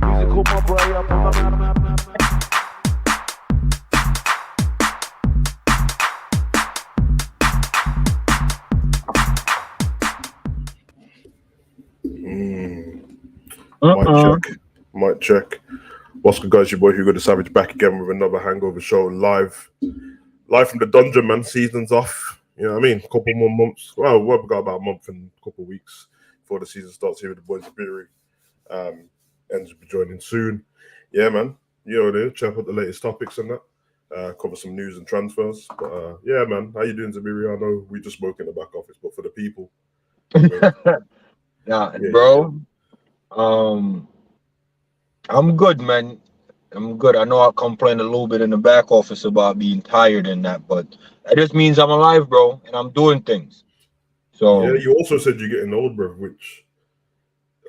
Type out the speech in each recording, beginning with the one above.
Musical my boy up on the map. Mic check. What's good, guys? Your boy HUGO the Savage back again with another Hangover show live from the dungeon, man. Season's off. You know what I mean? Couple more months. Well, we've got about a month and a couple of weeks before the season starts here with the boys of Beery. Ends will be joining soon. Yeah, man. You know, they check out the latest topics and that. Cover some news and transfers. But yeah, man. How you doing, Zabiri? I know we just spoke in the back office, but for the people. Bro. I'm good, man. I'm good. I know I complained a little bit in the back office about being tired and that, but that just means I'm alive, bro, and I'm doing things. So yeah, you also said you're getting old, bro, which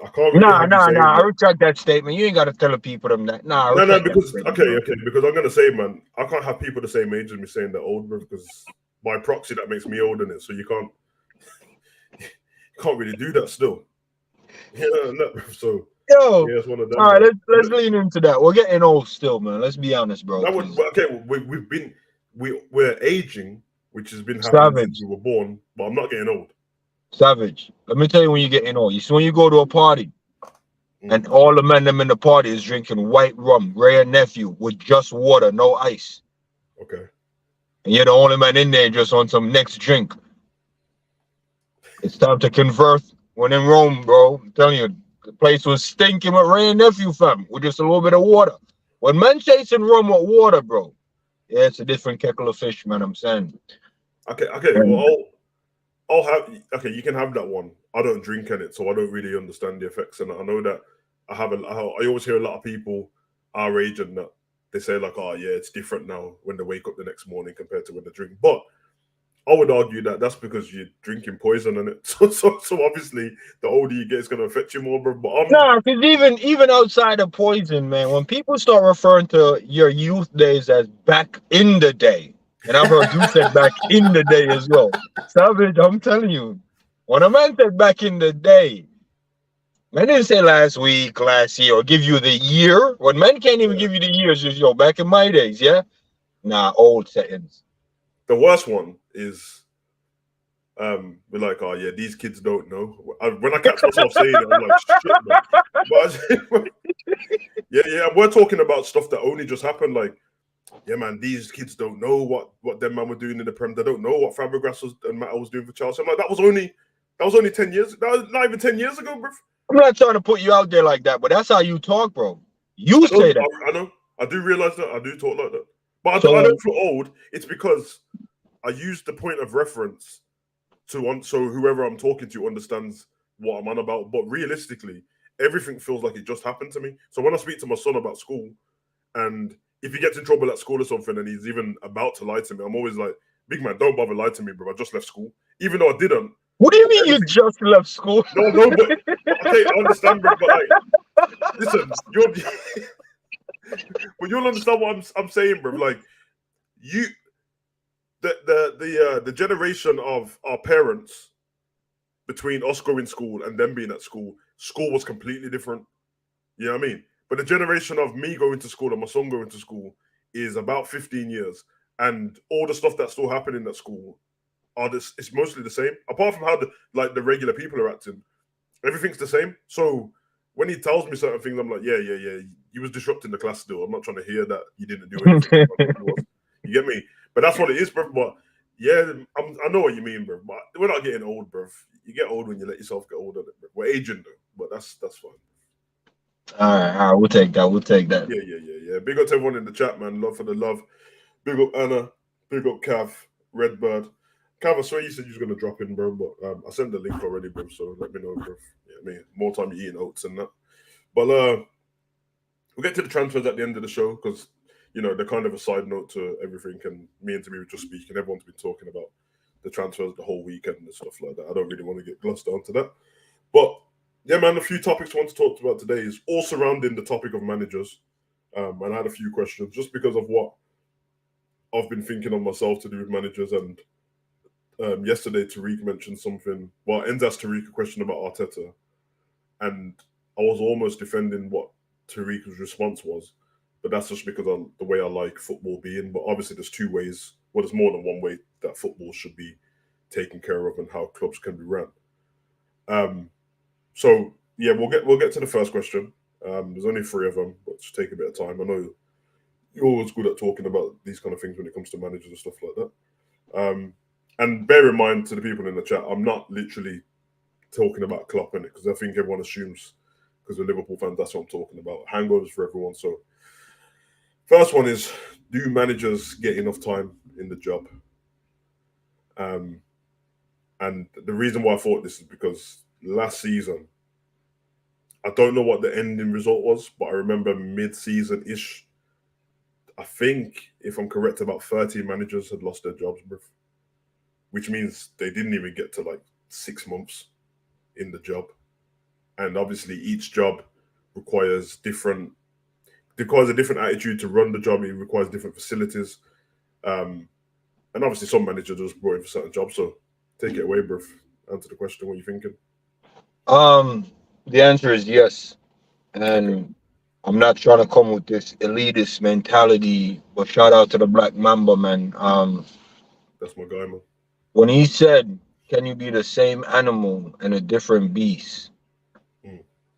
I can't really nah. that. I retract that statement. You ain't gotta tell the people them that. Nah, No, because because I'm gonna say, man, I can't have people the same age as me saying they're old, bro, because by proxy that makes me old in it. So you can't really do that still. Yeah, no, so yo, yeah, it's one of them. all right, let's lean into that. We're getting old still, man. Let's be honest, bro. We're aging, which has been happening since we were born, but I'm not getting old. Savage. Let me tell you when you're getting old. You see when you go to a party and all the men them in the party is drinking white rum, rare nephew, with just water, no ice. Okay. And you're the only man in there just on some next drink. It's time to convert. When in Rome, bro, I'm telling you, the place was stinking with rare nephew, fam, with just a little bit of water. When men chasing rum with water, bro, yeah, it's a different kettle of fish, man. I'm saying. Okay. Well, I'll have. Okay, you can have that one. I don't drink in it, so I don't really understand the effects. And I know that I always hear a lot of people our age and that they say like, oh yeah, it's different now when they wake up the next morning compared to when they drink. But I would argue that that's because you're drinking poison in it. So obviously, the older you get, it's going to affect you more, bro. But because even outside of poison, man, when people start referring to your youth days as back in the day, and I've heard you said back in the day as well, Savage, I'm telling you, when a man said back in the day, man didn't say last week, last year, or give you the year. When men can't even give you the years, just back in my days, yeah? Nah, old settings. The worst one is we're like, oh yeah, these kids don't know. When I catch myself saying it, I'm like, shit, man. Yeah, we're talking about stuff that only just happened. Like, yeah, man, these kids don't know what them man were doing in the Prem. They don't know what Fabregas and Matt was doing for Chelsea. I'm like, that was only 10 years. That was not even 10 years ago, bro. I'm not trying to put you out there like that, but that's how you talk, bro. You say that. I know. I do realize that. I do talk like that. But I don't feel old. It's because I use the point of reference so whoever I'm talking to understands what I'm on about. But realistically, everything feels like it just happened to me. So when I speak to my son about school, and if he gets in trouble at school or something and he's even about to lie to me, I'm always like, big man, don't bother lying to me, bro. I just left school. Even though I didn't. What do you mean you just left school? No, but okay, I understand, bro. But like, listen, but you'll understand what I'm saying, bro. Like, the generation of our parents between us going to school and them being at school was completely different. You know what I mean? But the generation of me going to school and my son going to school is about 15 years. And all the stuff that's still happening at school it's mostly the same. Apart from how the regular people are acting, everything's the same. So when he tells me certain things, I'm like, yeah. You was disrupting the class still. I'm not trying to hear that you didn't do anything. You get me? But that's what it is, bro. But yeah, I know what you mean, bro. But we're not getting old, bro. You get old when you let yourself get older, bro. We're aging though, but that's fine. All right, we'll take that. Yeah. Big up to everyone in the chat, man. Love for the love. Big up Anna. Big up Cav. Redbird. Cav, I swear you said you was gonna drop in, bro, but I sent the link already, bro. So let me know, bro. Yeah, I mean, more time you eating oats and that. But we'll get to the transfers at the end of the show because they're kind of a side note to everything. And me and Timmy were just speaking. Everyone's been talking about the transfers the whole weekend and stuff like that. I don't really want to get glossed onto that. But yeah, man, a few topics I want to talk about today is all surrounding the topic of managers. And I had a few questions just because of what I've been thinking of myself to do with managers. And yesterday, Tariq mentioned something. Well, Enz asked Tariq a question about Arteta. And I was almost defending what Tariq's response was, but that's just because of the way I like football being. But obviously, there's two ways. Well, there's more than one way that football should be taken care of and how clubs can be run. So yeah, we'll get to the first question. There's only three of them, but just take a bit of time. I know you're always good at talking about these kind of things when it comes to managers and stuff like that. And bear in mind to the people in the chat, I'm not literally talking about Klopp in it because I think everyone assumes because we're Liverpool fans that's what I'm talking about. Hangovers for everyone. So first one is, do managers get enough time in the job? And the reason why I thought this is because last season, I don't know what the ending result was, but I remember mid-season-ish, I think, if I'm correct, about 30 managers had lost their jobs, which means they didn't even get to like 6 months in the job. And obviously each job requires a different attitude to run the job. It requires different facilities. And obviously some managers just brought in for certain jobs. So take it away, bruv. Answer the question. What are you thinking? The answer is yes. And I'm not trying to come with this elitist mentality, but shout out to the Black Mamba, man. That's my guy, man. When he said, can you be the same animal and a different beast?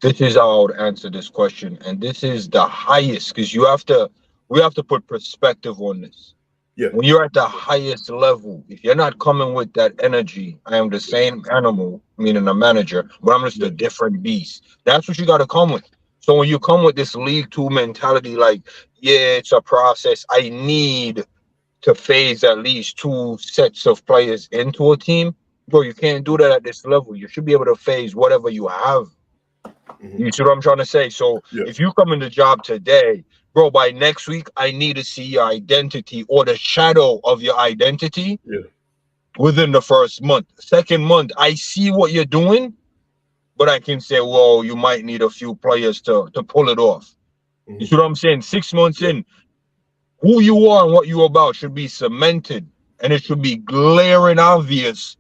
This is how I would answer this question. And this is the highest, because we have to put perspective on this. Yeah. When you're at the highest level, if you're not coming with that energy, I am the same animal, meaning a manager, but I'm just a different beast. That's what you got to come with. So when you come with this League Two mentality, like, yeah, it's a process. I need to phase at least 2 sets of players into a team. Bro, you can't do that at this level. You should be able to phase whatever you have. You see what I'm trying to say? So if you come in the job today, bro, by next week, I need to see your identity or the shadow of your identity within the first month. Second month, I see what you're doing, but I can say, well, you might need a few players to pull it off. You see what I'm saying? 6 months in, who you are and what you're about should be cemented, and it should be glaring obvious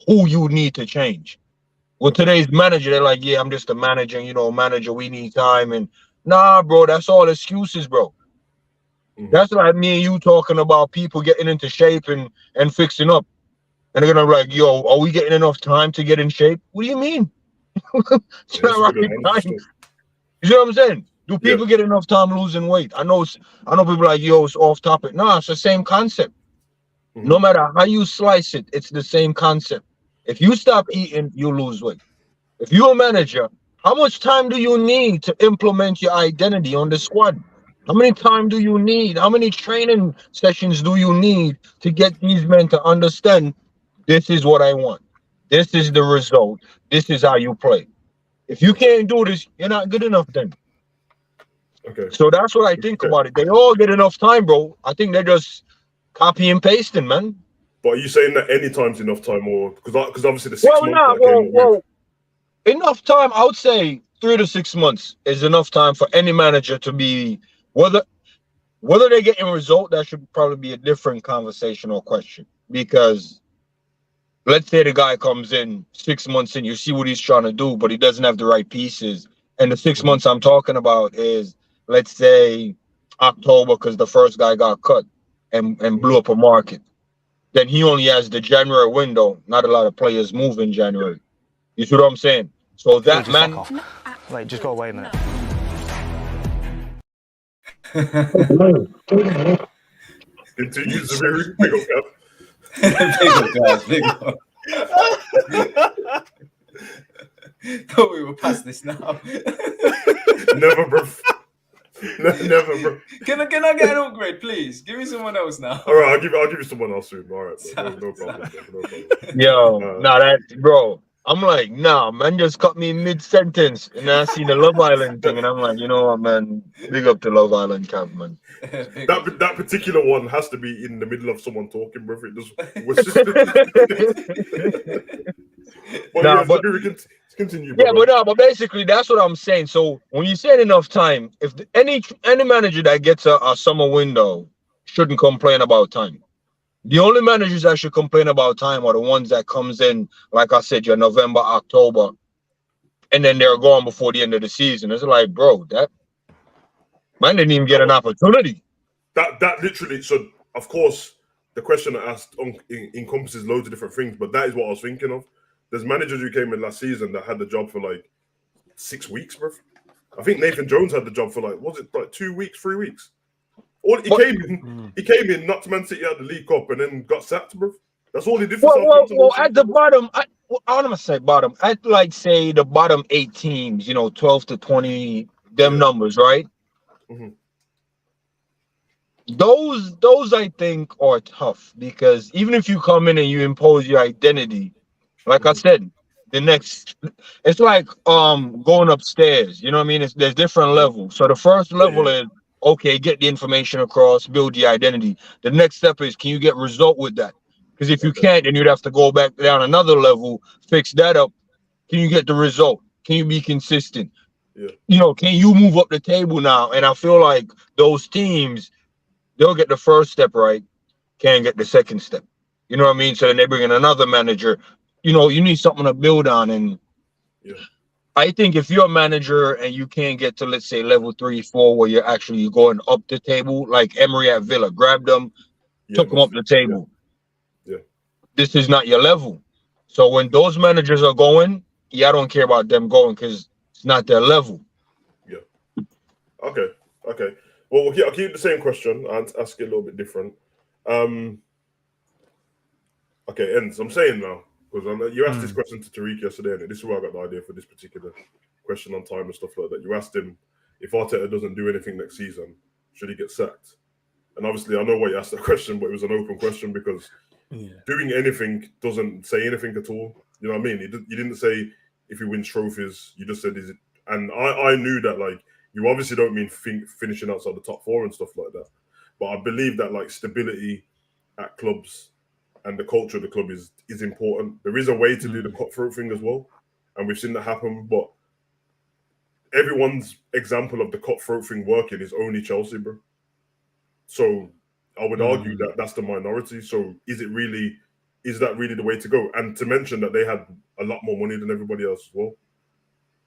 who you need to change. With today's manager, they're like, yeah, I'm just a manager, manager, we need time. And nah, bro, that's all excuses, bro. That's like me and you talking about people getting into shape and fixing up. And they're gonna be like, yo, are we getting enough time to get in shape? What do you mean? It's not right time. You see what I'm saying? Do people get enough time losing weight? I know people are like, yo, it's off topic. No, it's the same concept. No matter how you slice it, it's the same concept. If you stop eating, you lose weight. If you're a manager, how much time do you need to implement your identity on the squad? How many time do you need? How many training sessions do you need to get these men to understand this is what I want? This is the result. This is how you play. If you can't do this, you're not good enough then. Okay. So that's what I think about it. They all get enough time, bro. I think they're just copy and pasting, man. But are you saying that any time's enough time, or because obviously the 6 months? Enough time. I would say 3 to 6 months is enough time for any manager to be whether they're getting a result. That should probably be a different conversation or question. Because let's say the guy comes in 6 months in, you see what he's trying to do, but he doesn't have the right pieces. And the 6 months I'm talking about is, let's say, October, because the first guy got cut and blew up a market. Then he only has the January window. Not a lot of players move in January. You see what I'm saying? So that man. Wait, just go away a minute. Continue to very big up. Big up. Thought we were past this now. Never, bro. Never, bro. Can I get an upgrade, please? Give me someone else now. All right, I'll give you someone else soon. All right, bro. No problem. Yo, bro. I'm like, nah, man, just cut me mid-sentence. And then I seen the Love Island thing, and I'm like, you know what, man? Big up to Love Island camp, man. That particular one has to be in the middle of someone talking, bro. It just continue. Bro. But basically, that's what I'm saying. So when you say enough time, if any manager that gets a summer window shouldn't complain about time. The only managers that should complain about time are the ones that comes in, like I said, your November, October, and then they're gone before the end of the season. It's like, bro, that man didn't even get an opportunity. That literally. So of course, the question I asked encompasses loads of different things, but that is what I was thinking of. There's managers who came in last season that had the job for like 6 weeks, bro. I think Nathan Jones had the job for like, was it like 2 weeks, 3 weeks? Or he came in, knocked Man City out of the League Cup, and then got sacked, bro. That's all he did for Southampton. Well, at the bottom, I don't want to say bottom. I'd like say the bottom 8 teams, 12 to 20, them numbers, right? Mm-hmm. Those I think are tough because even if you come in and you impose your identity, like I said, it's like going upstairs. You know what I mean? There's different levels. So the first level is okay, get the information across, build the identity. The next step is, can you get result with that? Because if you can't, then you'd have to go back down another level, fix that up. Can you get the result? Can you be consistent? Yeah. Can you move up the table now? And I feel like those teams, they'll get the first step right, can't get the second step. You know what I mean? So then they bring in another manager. You need something to build on. And I think if you're a manager and you can't get to, let's say, level 3, 4, where you're actually going up the table, like Emery at Villa, grabbed them, took them up the table. Yeah. This is not your level. So when those managers are going, I don't care about them going because it's not their level. Yeah. Okay. Well, I'll keep the same question and ask it a little bit different. Okay, Enz, I'm saying now, because you asked this question to Tariq yesterday, and this is where I got the idea for this particular question on time and stuff like that. You asked him, if Arteta doesn't do anything next season, should he get sacked? And obviously, I know why you asked that question, but it was an open question because doing anything doesn't say anything at all. You know what I mean? You didn't say if he wins trophies. You just said, is it? And I knew that, like, you obviously don't mean finishing outside the top 4 and stuff like that. But I believe that, like, stability at clubs and the culture of the club is important. There is a way to do the cutthroat thing as well, and we've seen that happen. But everyone's example of the cutthroat thing working is only Chelsea, bro. So I would argue that that's the minority. So is that really the way to go? And to mention that they had a lot more money than everybody else as well.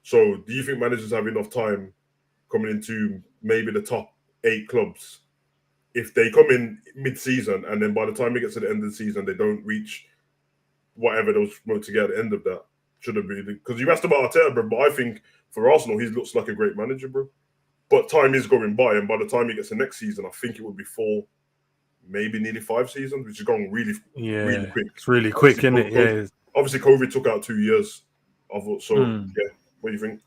So do you think managers have enough time coming into maybe the top 8 clubs? If they come in mid-season and then by the time it gets to the end of the season, they don't reach whatever they was promoted to get at the end of that, should it be? Because you asked about Arteta, bro, but I think for Arsenal, he looks like a great manager, bro. But time is going by, and by the time he gets the next season, I think it would be 4, maybe nearly 5 seasons, which is going really quick. It's really quick, isn't it? Yeah. Obviously, COVID took out 2 years of it. So, what do you think?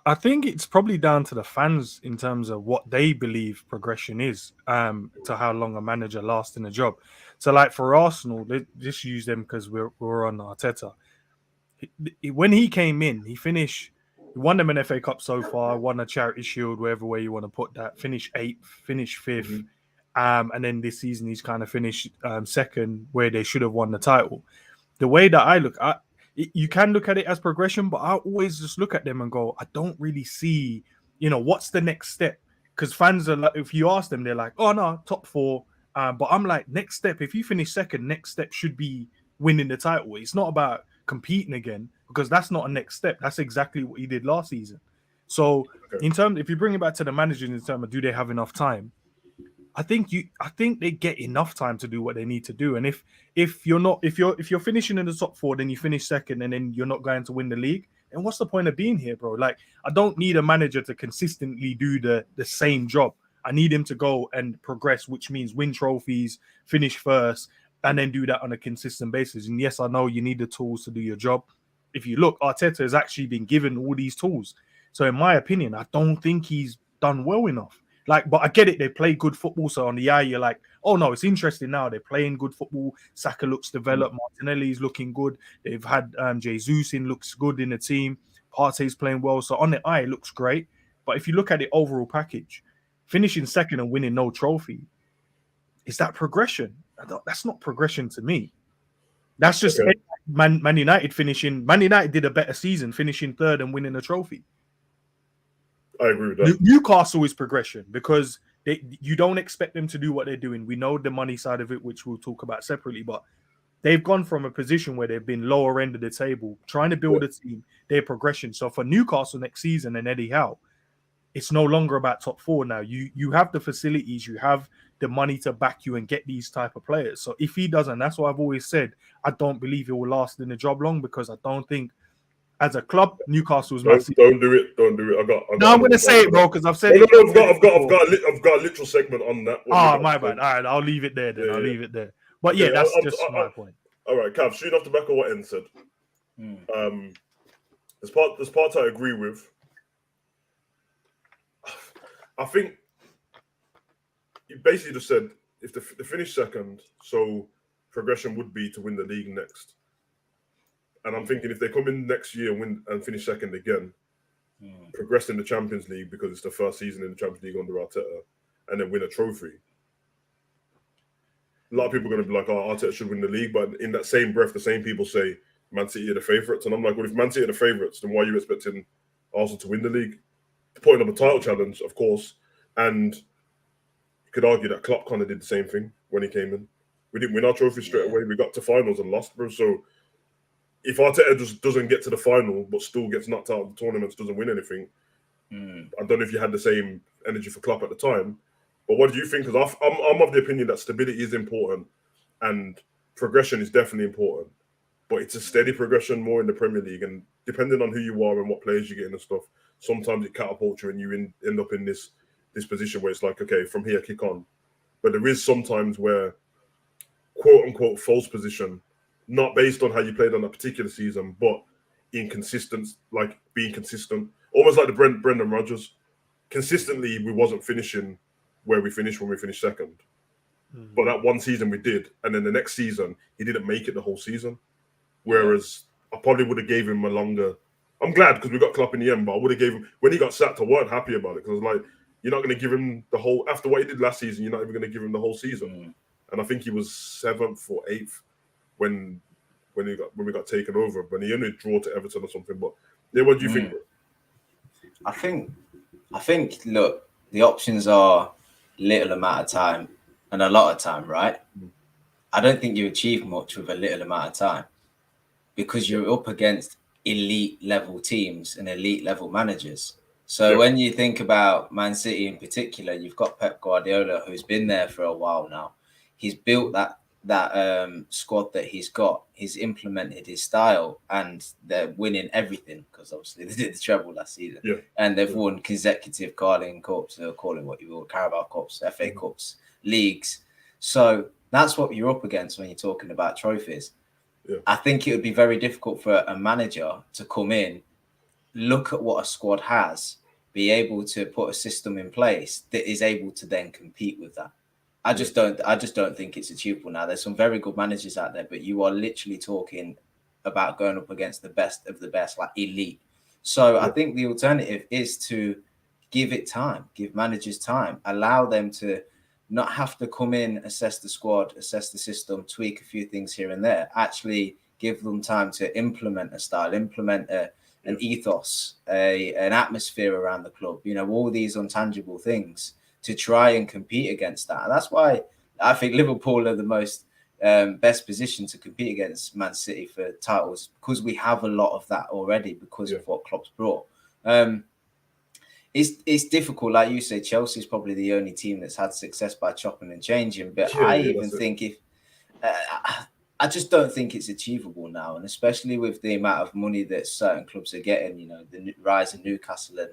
I think it's probably down to the fans in terms of what they believe progression is, to how long a manager lasts in a job. So, like for Arsenal, just use them because we're on Arteta. When he came in, he won them an FA Cup so far, won a Charity Shield, wherever way you want to put that, finished 8th, finished 5th. And then this season, he's kind of finished 2nd, where they should have won the title. The way that I look at you can look at it as progression, but I always just look at them and go, I don't really see, what's the next step? Because fans are like, if you ask them, they're like, oh no, top 4. But I'm like, next step, if you finish 2nd, next step should be winning the title. It's not about competing again, because that's not a next step. That's exactly what he did last season. So if you bring it back to the managers in terms of do they have enough time? I think they get enough time to do what they need to do. And if you're finishing in the top 4, then you finish 2nd, and then you're not going to win the league, and what's the point of being here, bro? Like, I don't need a manager to consistently do the same job. I need him to go and progress, which means win trophies, finish first, and then do that on a consistent basis. And yes, I know you need the tools to do your job. If you look, Arteta has actually been given all these tools. So in my opinion, I don't think he's done well enough. Like, but I get it. They play good football. So on the eye, you're like, oh no, it's interesting now. They're playing good football. Saka looks developed. Martinelli's looking good. They've had Jesus in, looks good in the team. Partey's playing well. So on the eye, it looks great. But if you look at the overall package, finishing 2nd and winning no trophy, is that progression? That's not progression to me. That's just Man United finishing. Man United did a better season, finishing 3rd and winning a trophy. I agree with that. Newcastle is progression because you don't expect them to do what they're doing. We know the money side of it, which we'll talk about separately, but they've gone from a position where they've been lower end of the table, trying to build a team, their progression. So for Newcastle next season and Eddie Howe, it's no longer about top four now. You have the facilities, you have the money to back you and get these type of players. So if he doesn't, that's what I've always said. I don't believe he will last in the job long, because I don't think as a club, Newcastle's massive. Don't do it. Don't do it. I got No, I'm gonna say it, bro, because I've said no, it. no, no, I've got a literal segment on that. Oh, my bad. All right, I'll leave it there then. I'll leave it there. But yeah, that's just my point. All right, Cav, shooting off the back of what N said. There's parts I agree with. I think you basically just said if they finish second, so progression would be to win the league next. And I'm thinking if they come in next year and win and finish second again, progress in the Champions League because it's the first season in the Champions League under Arteta, and then win a trophy. A lot of people are going to be like, "Oh, Arteta should win the league," but in that same breath, the same people say Man City are the favourites, and I'm like, "Well, if Man City are the favourites, then why are you expecting Arsenal to win the league?" Putting up a title challenge, of course, and you could argue that Klopp kind of did the same thing when he came in. We didn't win our trophy straight away. We got to finals and lost, bro. So if Arteta just doesn't get to the final but still gets knocked out of the tournaments, doesn't win anything, I don't know if you had the same energy for Klopp at the time. But what do you think? Because I'm of the opinion that stability is important and progression is definitely important. But it's a steady progression more in the Premier League. And depending on who you are and what players you get in and stuff, sometimes it catapults you and you end up in this position where it's like, okay, from here, kick on. But there is sometimes where, quote unquote, false position, not based on how you played on a particular season, but inconsistent, like being consistent, almost like the Brendan Rodgers. Consistently, we wasn't finishing where we finished when we finished second. But that one season we did, and then the next season he didn't make it the whole season. Whereas I probably would have gave him a longer. I'm glad because we got Klopp in the end, but I would have gave him when he got sacked. I weren't happy about it because I was like, you're not going to give him the whole after what he did last season. You're not even going to give him the whole season. And I think he was 7th or 8th when we got taken over. But he only drew to Everton or something. But yeah, what do you think? I think. Look, the options are little amount of time and a lot of time, right? I don't think you achieve much with a little amount of time because you're up against elite level teams and elite level managers. So when you think about Man City in particular, you've got Pep Guardiola, who's been there for a while now. He's built that squad that he's got. He's implemented his style, and they're winning everything because obviously they did the treble last season. And they've won consecutive Carling Cups, or call it what you will, Carabao Cups, FA Cups, leagues. So that's what you're up against when you're talking about trophies. I think it would be very difficult for a manager to come in, look at what a squad has, be able to put a system in place that is able to then compete with that. I just don't think it's achievable now. There's some very good managers out there, but you are literally talking about going up against the best of the best, like elite. So I think the alternative is to give it time, give managers time, allow them to not have to come in, assess the squad, assess the system, tweak a few things here and there. Actually give them time to implement a style, implement an ethos, an atmosphere around the club, all these intangible things to try and compete against that. And that's why I think Liverpool are the most best position to compete against Man City for titles, because we have a lot of that already because of what Klopp's brought. It's difficult, like you say. Chelsea's probably the only team that's had success by chopping and changing. But I just don't think it's achievable now, and especially with the amount of money that certain clubs are getting. The rise of Newcastle and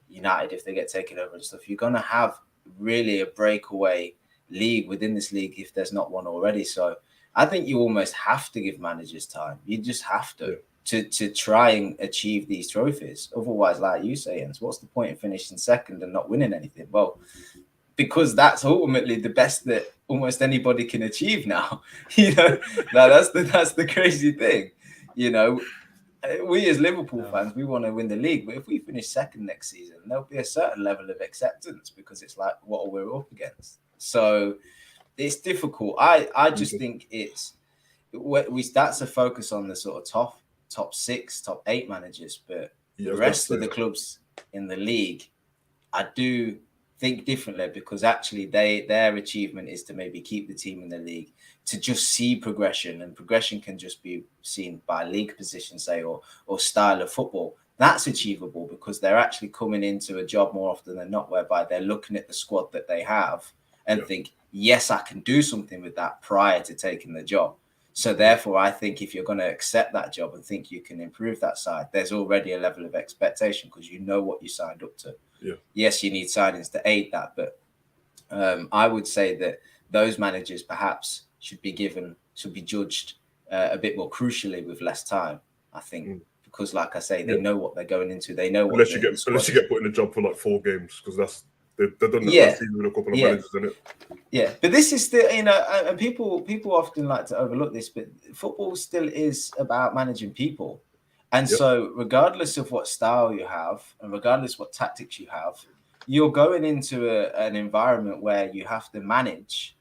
United, if they get taken over and stuff, you're going to have really a breakaway league within this league if there's not one already. So I think you almost have to give managers time. You just have to try and achieve these trophies. Otherwise, like you say, Jens, what's the point of finishing second and not winning anything? Well, because that's ultimately the best that almost anybody can achieve now. Now that's the crazy thing. We as Liverpool fans, we want to win the league, but if we finish second next season, there'll be a certain level of acceptance because it's like, what are we up against? So it's difficult. I just think that's a focus on the sort of top 6, top 8 managers, but the rest of the clubs in the league, I do think differently, because actually their achievement is to maybe keep the team in the league, to just see progression, and progression can just be seen by league position, say, or style of football. That's achievable because they're actually coming into a job more often than not, whereby they're looking at the squad that they have and think, yes, I can do something with that prior to taking the job. So therefore, I think if you're going to accept that job and think you can improve that side, there's already a level of expectation because you know what you signed up to. Yeah. Yes, you need signings to aid that, but I would say that those managers perhaps should be judged a bit more crucially with less time, I think, because like I say, they know what they're going into. They know what unless you get put in a job for like 4 games, because they've done that last season with a couple of managers in it. Yeah, but this is still, and people often like to overlook this, but football still is about managing people. And so regardless of what style you have and regardless what tactics you have, you're going into an environment where you have to manage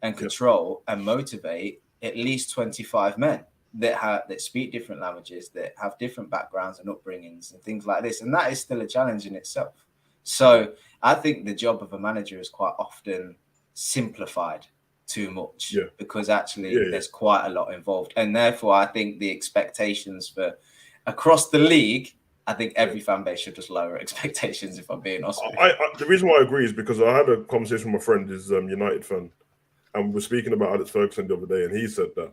and control and motivate at least 25 men that speak different languages, that have different backgrounds and upbringings and things like this. And that is still a challenge in itself. So I think the job of a manager is quite often simplified too much because actually there's quite a lot involved. And therefore, I think the expectations for across the league, I think every fan base should just lower expectations, if I'm being honest with you. The reason why I agree is because I had a conversation with my friend, who's a United fan, and we're speaking about Alex Ferguson the other day, and he said that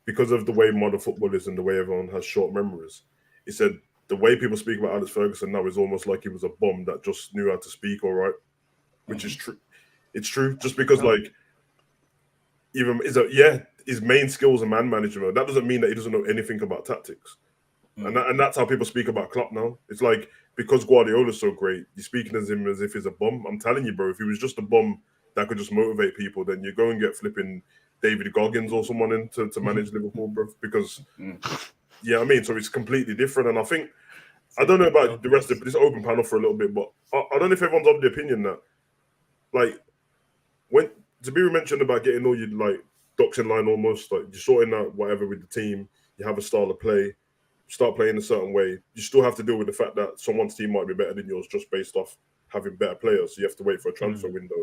because of the way modern football is and the way everyone has short memories, he said the way people speak about Alex Ferguson now is almost like he was a bum that just knew how to speak all right, which is true. It's true, just because like even his main skills are man management. That doesn't mean that he doesn't know anything about tactics, and that's how people speak about Klopp now. It's like because Guardiola's so great, you're speaking as him as if he's a bum. I'm telling you, bro, if he was just a bum that could just motivate people, then you go and get flipping David Goggins or someone in to manage Liverpool, bro. Because I mean, so it's completely different. And I think I don't know about the rest of this open panel for a little bit, but I don't know if everyone's of the opinion that like when Zabiru mentioned about getting all your like ducks in line, almost like you're sorting out whatever with the team, you have a style of play, start playing a certain way. You still have to deal with the fact that someone's team might be better than yours just based off having better players. So you have to wait for a transfer window.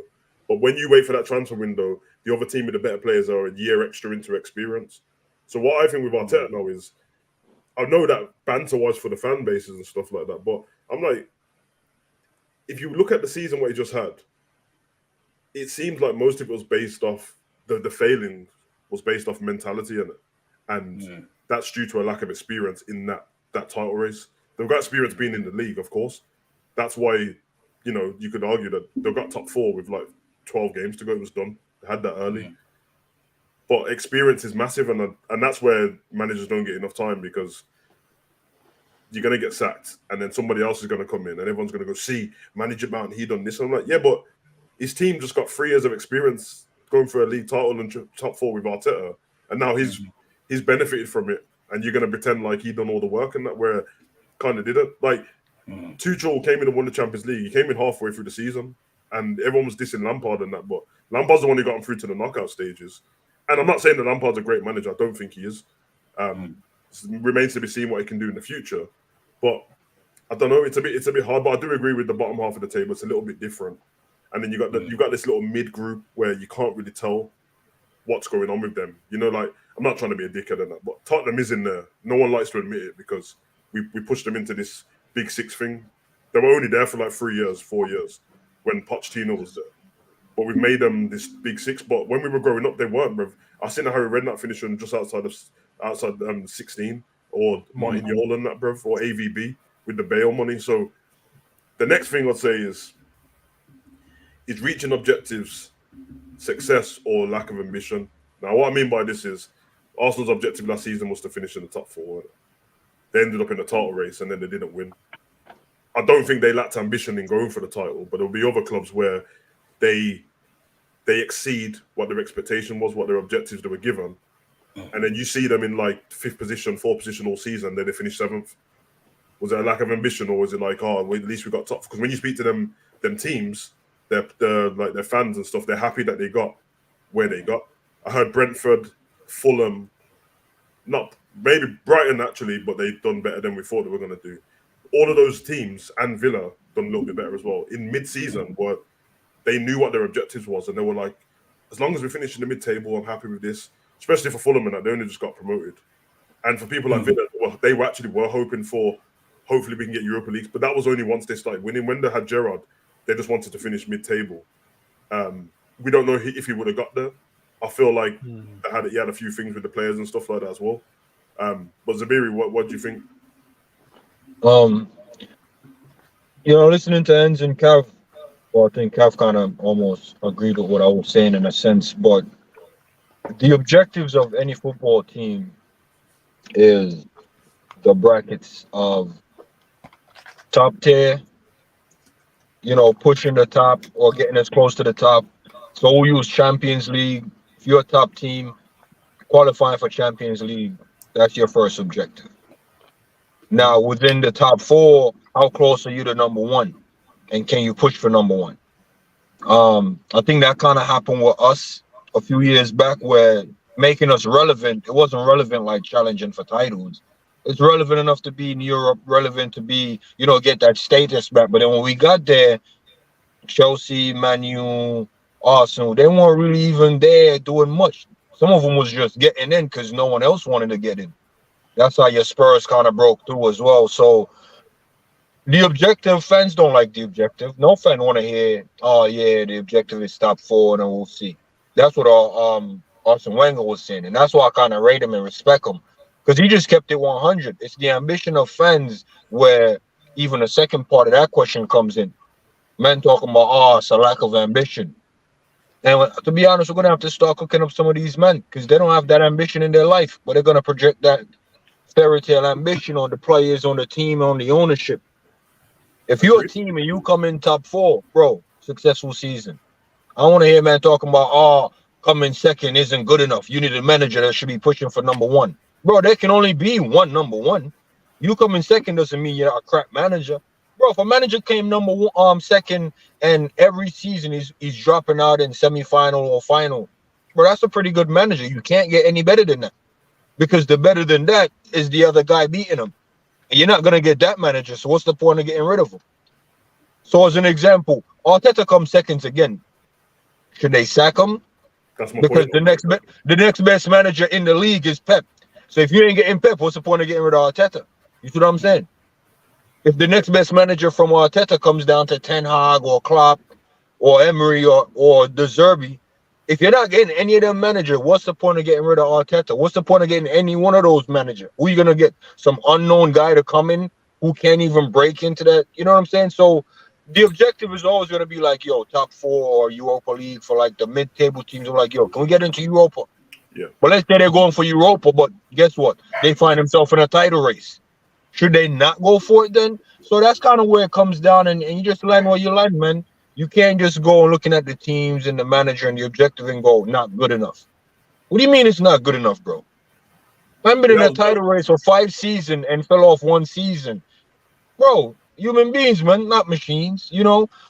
But when you wait for that transfer window, the other team with the better players are a year extra into experience. So what I think with Arteta now is, I know that banter-wise for the fan bases and stuff like that, but I'm like, if you look at the season what he just had, it seems like most of it was based off the failing was based off mentality in it, and that's due to a lack of experience in that title race. They've got experience being in the league, of course. That's why you could argue that they've got top 4 with like 12 games to go. It was done. They had that early, but experience is massive, and that's where managers don't get enough time because you're going to get sacked, and then somebody else is going to come in, and everyone's going to go, see, manager Mount, he done this. And I'm like, yeah, but his team just got 3 years of experience going for a league title and top 4 with Arteta, and now he's benefited from it, and you're going to pretend like he done all the work, and that where kind of didn't. Like Tuchel came in and won the Champions League. He came in halfway through the season, and everyone was dissing Lampard and that, but Lampard's the one who got him through to the knockout stages. And I'm not saying that Lampard's a great manager. I don't think he is. Remains to be seen what he can do in the future. But I don't know. It's a bit hard. But I do agree with the bottom half of the table. It's a little bit different. And then you got this little mid group where you can't really tell what's going on with them. Like I'm not trying to be a dickhead and that, but Tottenham is in there. No one likes to admit it because we pushed them into this big 6 thing. They were only there for like 3 years, 4 years when Pochettino was there. But we've made them this big 6. But when we were growing up, they weren't, bruv. I seen Harry Redknapp finishing just outside 16, or Martin Yol and that, bruv, or AVB with the Bale money. So the next thing I'd say is reaching objectives, success or lack of ambition. Now, what I mean by this is Arsenal's objective last season was to finish in the top 4. They ended up in the title race and then they didn't win. I don't think they lacked ambition in going for the title, but there'll be other clubs where they exceed what their expectation was, what their objectives they were given. And then you see them in like 5th position, 4th position all season, then they finish 7th. Was there a lack of ambition, or was it like, well, at least we got top? Because when you speak to them teams, they're like their fans and stuff, they're happy that they got where they got. I heard Brentford, Fulham, not maybe Brighton actually, but they've done better than we thought they were going to do. All of those teams and Villa, done a little bit better as well. In mid-season, where they knew what their objectives was, and they were like, as long as we finish in the mid-table, I'm happy with this. Especially for Fulham, and that they only just got promoted. And for people like Villa, well, they were hoping for, hopefully we can get Europa Leagues, but that was only once they started winning. When they had Gerrard, they just wanted to finish mid-table. We don't know if he would have got there. I feel like he had a few things with the players and stuff like that as well. But Zabiri, what do you think? Listening to Enz and Cav, well, I think Cav kind of almost agreed with what I was saying in a sense, but the objectives of any football team is the brackets of top tier, pushing the top or getting as close to the top. So we'll use Champions League. If you're a top team, qualifying for Champions League, that's your first objective. Now, within the top four, how close are you to number one? And can you push for number one? I think that kind of happened with us a few years back, where making us relevant, it wasn't relevant like challenging for titles. It's relevant enough to be in Europe, relevant to be, get that status back. But then when we got there, Chelsea, Man U, Arsenal, they weren't really even there doing much. Some of them was just getting in because no one else wanted to get in. That's how your Spurs kind of broke through as well. So the objective, fans don't like the objective. No fan want to hear, oh yeah, the objective is top four and then we'll see. That's what Arsene Wenger was saying. And that's why I kind of rate him and respect him. Because he just kept it 100. It's the ambition of fans where even the second part of that question comes in. Men talking about, it's a lack of ambition. And to be honest, we're going to have to start cooking up some of these men because they don't have that ambition in their life. But they're going to project that fairy tale ambition on the players, on the team, on the ownership. If you're a team and you come in top four, bro, successful season. I want to hear man talking about, coming second isn't good enough. You need a manager that should be pushing for number one. Bro, there can only be one number one. You coming second doesn't mean you're a crap manager. Bro, if a manager came second and every season he's dropping out in semi-final or final, bro, that's a pretty good manager. You can't get any better than that. Because the better than that is the other guy beating him. And you're not going to get that manager, so what's the point of getting rid of him? So as an example, Arteta comes seconds again. Should they sack him? That's my because point. the next best manager in the league is Pep. So if you ain't getting Pep, what's the point of getting rid of Arteta? You see what I'm saying? If the next best manager from Arteta comes down to Ten Hag or Klopp or Emery or De Zerbi, if you're not getting any of them manager, what's the point of getting rid of Arteta? What's the point of getting any one of those manager? Who are you going to get? Some unknown guy to come in who can't even break into that? You know what I'm saying? So the objective is always going to be like, top four or Europa League for like the mid-table teams. I'm like, can we get into Europa? Yeah. But let's say they're going for Europa, but guess what? They find themselves in a title race. Should they not go for it then? So that's kind of where it comes down, and you just land where you land, man. You can't just go looking at the teams and the manager and the objective and go, not good enough. What do you mean it's not good enough, bro? I've been in a title race for 5 seasons and fell off 1 season. Bro, human beings, man, not machines.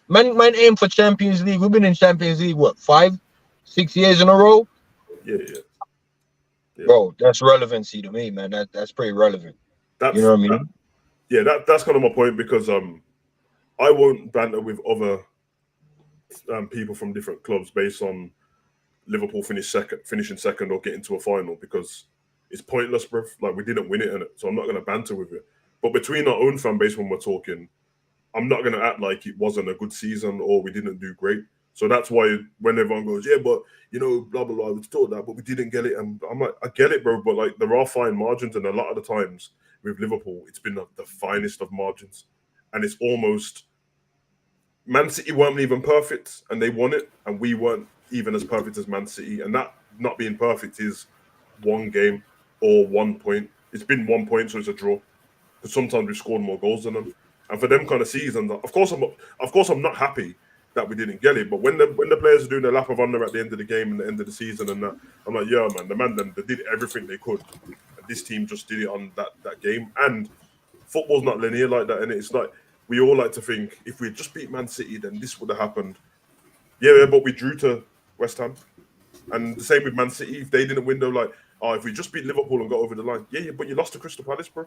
Man aim for Champions League. We've been in Champions League, 5, 6 years in a row? Yeah. Bro, that's relevancy to me, man. That's pretty relevant. You know what I mean? That's kind of my point, because I won't banter with other people from different clubs based on Liverpool finishing second or getting to a final, because it's pointless, bro. Like, we didn't win it, innit? So I'm not going to banter with it. But between our own fan base, when we're talking, I'm not going to act like it wasn't a good season or we didn't do great. So that's why when everyone goes, but blah, blah, blah, we thought that, but we didn't get it. And I'm like, I get it, bro. But like, there are fine margins. And a lot of the times with Liverpool, it's been the finest of margins. And it's almost, Man City weren't even perfect and they won it. And we weren't even as perfect as Man City. And that not being perfect is 1 game or 1 point. It's been 1 point, so it's a draw. Because sometimes we've scored more goals than them. And for them kind of seasons, of course I'm not happy that we didn't get it. But when the players are doing their lap of honour at the end of the game and the end of the season and that, I'm like, they did everything they could. And this team just did it on that game. And football's not linear like that, and it's like, we all like to think if we had just beat Man City, then this would have happened. Yeah, but we drew to West Ham. And the same with Man City. If they didn't win, they're like, if we just beat Liverpool and got over the line. Yeah, but you lost to Crystal Palace, bro.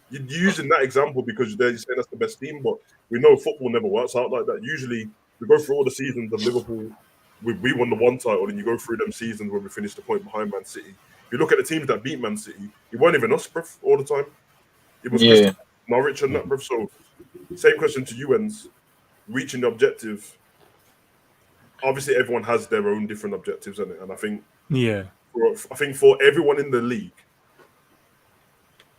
you're using that example because you're saying that's the best team, but we know football never works out like that. Usually, we go through all the seasons of Liverpool. We won the one title, and you go through them seasons when we finished a point behind Man City. If you look at the teams that beat Man City, it weren't even us, bruv, all the time. It was Crystal Norwich and that, bruv. So, same question to you, Ens. Reaching the objective. Obviously, everyone has their own different objectives, isn't it? And I think, for everyone in the league,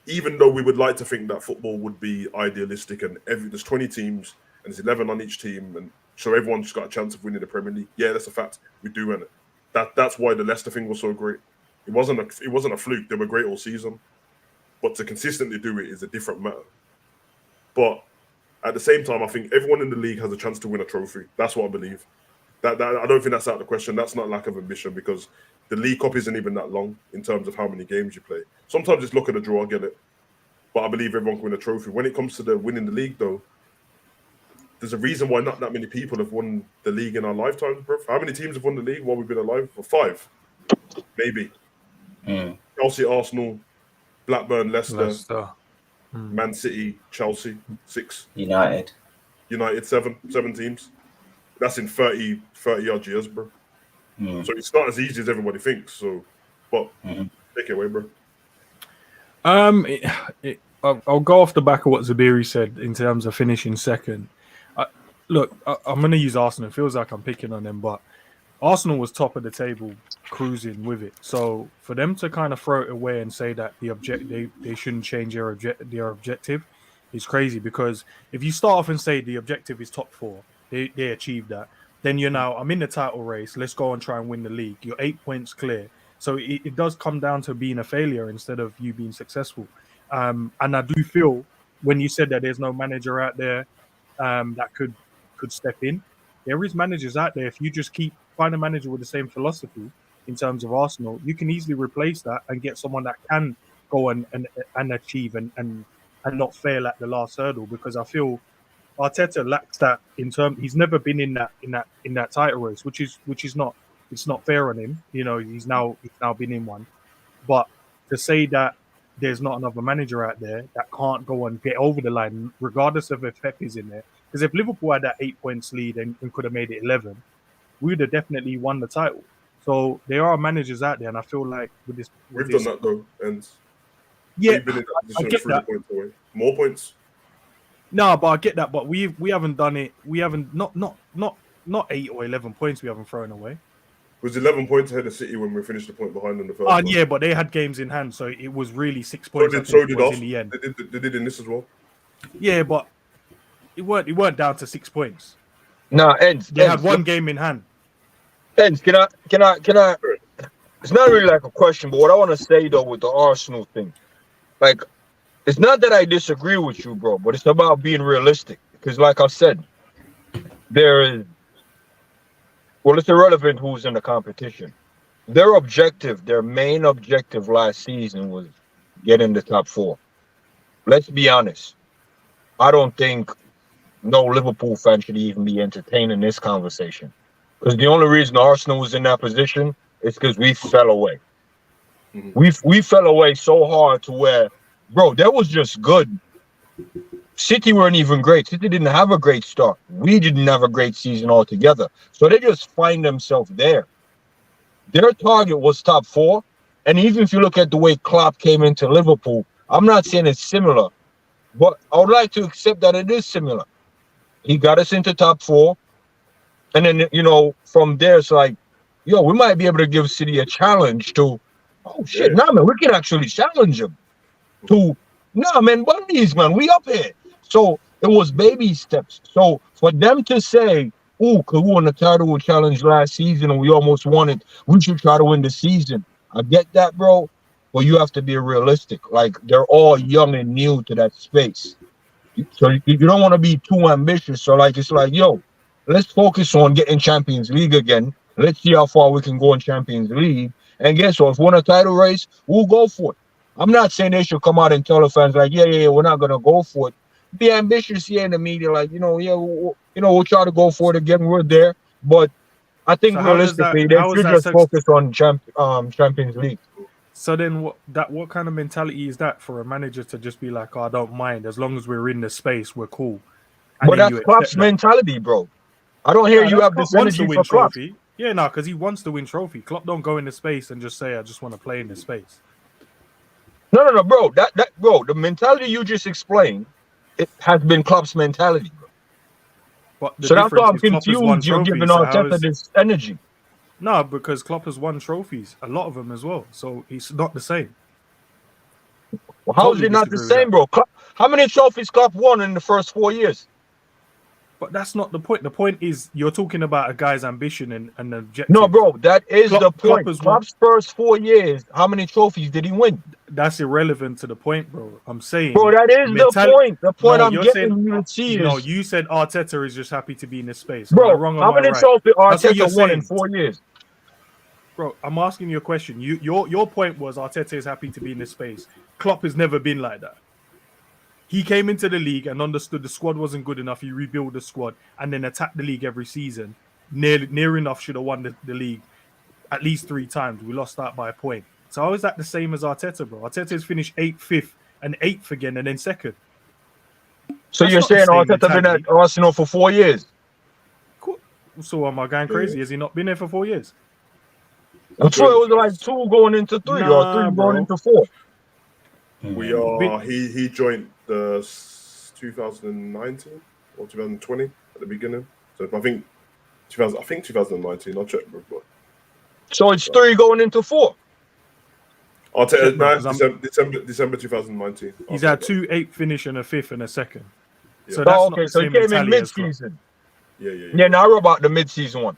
even though we would like to think that football would be idealistic and there's 20 teams and there's 11 on each team, and so everyone's got a chance of winning the Premier League. Yeah, that's a fact. We do, and that's why the Leicester thing was so great. It wasn't a fluke. They were great all season, but to consistently do it is a different matter. But at the same time, I think everyone in the league has a chance to win a trophy. That's what I believe. That I don't think that's out of the question. That's not lack of ambition because the League Cup isn't even that long in terms of how many games you play. Sometimes just look at the draw, I get it. But I believe everyone can win a trophy. When it comes to the winning the league, though, there's a reason why not that many people have won the league in our lifetimes, bro. How many teams have won the league while we've been alive? Well, 5, maybe. Chelsea, Arsenal, Blackburn, Leicester. Man City, Chelsea, 6. United, 7 teams. That's in 30 odd years, bro. So it's not as easy as everybody thinks. So, but take it away, bro. I'll go off the back of what Zabiri said in terms of finishing second. Look, I'm going to use Arsenal. It feels like I'm picking on them, but Arsenal was top of the table, cruising with it. So for them to kind of throw it away and say that they shouldn't change their objective is crazy. Because if you start off and say the objective is top 4, they achieved that. Then you're now, I'm in the title race. Let's go and try and win the league. You're 8 points clear. So it does come down to being a failure instead of you being successful. And I do feel when you said that there's no manager out there that could step in, there is managers out there. If you just find a manager with the same philosophy in terms of Arsenal, you can easily replace that and get someone that can go and achieve and not fail at the last hurdle. Because I feel Arteta lacks that in terms. He's never been in that title race, which is not. It's not fair on him. You know, he's now been in one. But to say that there's not another manager out there that can't go and get over the line, regardless of if Pep is in there. Because if Liverpool had that 8 points lead and could have made it 11, we would have definitely won the title. So there are managers out there, and I feel like we've done that though, and yeah, we've been in that position I get 3 that. points away. More points. No, but I get that. But we haven't done it. We haven't not 8 or 11 points. We haven't thrown away. It was 11 points ahead of City when we finished a point behind in the first. Yeah, but they had games in hand, so it was really 6 points. So did us. In the end. They did in this as well. Yeah, but it weren't down to 6 points. Nah, they had one game in hand. Ends, can I? It's not really like a question, but what I want to say though with the Arsenal thing, like, it's not that I disagree with you, bro, but it's about being realistic. Because, like I said, it's irrelevant who's in the competition. Their main objective last season was get in the top 4. Let's be honest. I don't think no Liverpool fan should even be entertaining this conversation. Because the only reason Arsenal was in that position is because we fell away. We fell away so hard to where, bro, that was just good. City weren't even great. City didn't have a great start. We didn't have a great season altogether. So they just find themselves there. Their target was top 4. And even if you look at the way Klopp came into Liverpool, I'm not saying it's similar, but I would like to accept that it is similar. He got us into top 4. And then, from there, it's like, we might be able to give City a challenge to, man, we can actually challenge him to, man, Bundy's, man, we up here. So it was baby steps. So for them to say, because we won the title challenge last season and we almost won it, we should try to win the season. I get that, bro, but you have to be realistic. Like, they're all young and new to that space. So you don't want to be too ambitious. So, it's like, let's focus on getting Champions League again. Let's see how far we can go in Champions League. And guess what? If we win a title race, we'll go for it. I'm not saying they should come out and tell the fans, like, we're not going to go for it. Be ambitious, in the media, like, we'll try to go for it again. We're there. But I think realistically, they should just focus on Champions League. So then, what kind of mentality is that for a manager to just be like, oh, I don't mind as long as we're in the space, we're cool. And But then that's Klopp's mentality, bro. I don't hear you have this Klopp wants to energy win for Klopp. trophy. Yeah, no, because he wants to win trophy. Klopp don't go into space and just say, I just want to play in this space. No, bro. Bro, the mentality you just explained, it has been Klopp's mentality, bro. But the So that's why difference I'm is Klopp has won confused. You're giving trophies. So how Arteta is... this energy. No, because Klopp has won trophies, a lot of them as well. So it's not the same. Well, how is Totally it not the disagree with same, that. bro? Klopp, how many trophies Klopp won in the first 4 years? But that's not the point. The point is you're talking about a guy's ambition and objective. No, bro, that is the point. Klopp Klopp's first 4 years, how many trophies did he win? That's irrelevant to the point, bro. I'm saying, bro, that is the point. The point I'm getting you to see is... No, you said Arteta is just happy to be in this space. Bro, am I wrong or how am I many right? trophies That's what you're Arteta won in saying. 4 years? Bro, I'm asking you a question. Your point was Arteta is happy to be in this space. Klopp has never been like that. He came into the league and understood the squad wasn't good enough. He rebuilt the squad and then attacked the league every season. Near enough should have won the league at least 3 times. We lost that by a point. So how is that the same as Arteta, bro? Arteta's finished 8th, 5th, and 8th again, and then 2nd. So That's you're not the saying same Arteta been mentality. at Arsenal for 4 years? Cool. So am I going crazy? Has he not been there for 4 years? I'm sure it was like 2 going into 3 or 3 bro. going into 4. We are. He joined the 2019 or 2020 at the beginning. So I think 2019. I'll check, bro. So it's 3 going into 4. Arteta, Check, December 2019. He's had 2 8th finish and a 5th and a 2nd. Yeah. So that's Oh, not okay, the so he same came in mentality as Klopp. mid-season. Yeah. Yeah, now I wrote about the mid-season one.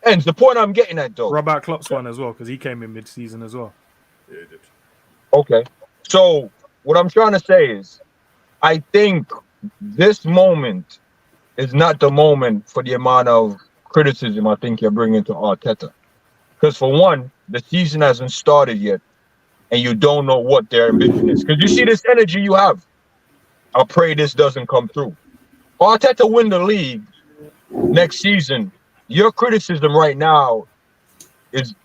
And the point I'm getting at, though. Robert Klopp's one as well, because he came in mid-season as well. Yeah, he did. Okay. So what I'm trying to say is, I think this moment is not the moment for the amount of criticism I think you're bringing to Arteta. Because for one, the season hasn't started yet, and you don't know what their ambition is. Because you see this energy you have. I pray this doesn't come through. Arteta win the league next season. Your criticism right now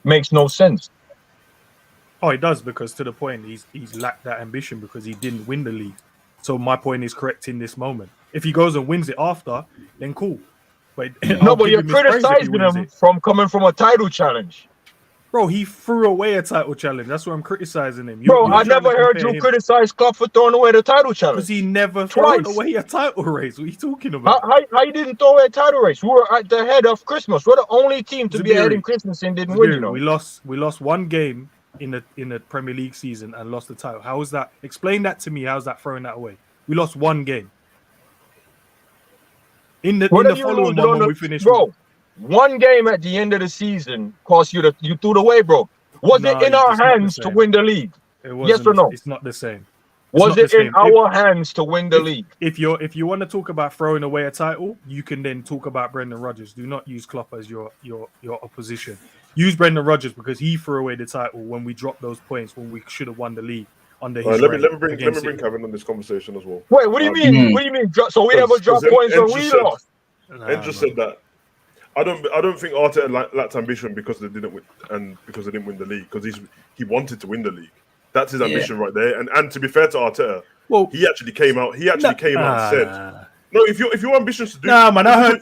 makes no sense. Oh, he does, because to the point, he's lacked that ambition because he didn't win the league. So my point is correct in this moment. If he goes and wins it after, then cool. But No, but you're criticizing him from coming from a title challenge. Bro, he threw away a title challenge. That's why I'm criticizing him. Bro, I never heard you criticize Klopp for throwing away the title challenge. Because he never threw away a title race. What are you talking about? How you didn't throw away a title race? We were at the head of Christmas. We're the only team to be ahead in Christmas and didn't win, you know. We lost 1 game in the Premier League season and lost the title. How is that? Explain that to me. How's that throwing that away? We lost 1 game. In the following one when we finished. Bro, 1 game at the end of the season cost you threw it away, bro. Was it in our hands to win the league? Yes or no? It's not the same. Was it in our hands to win the league? If you want to talk about throwing away a title, you can then talk about Brendan Rodgers. Do not use Klopp as your opposition. Use Brendan Rodgers because he threw away the title when we dropped those points when we should have won the league under his let me bring City. Kevin on this conversation as well. Wait, what do you mean? What do you mean? So we never dropped points when we lost? Ed just said that. I don't think Arteta lacked ambition because they didn't win the league, because he wanted to win the league. That's his ambition right there. And to be fair to Arteta, he actually came out. He actually came out and said, "No, if you're ambitious to do." Nah, man, I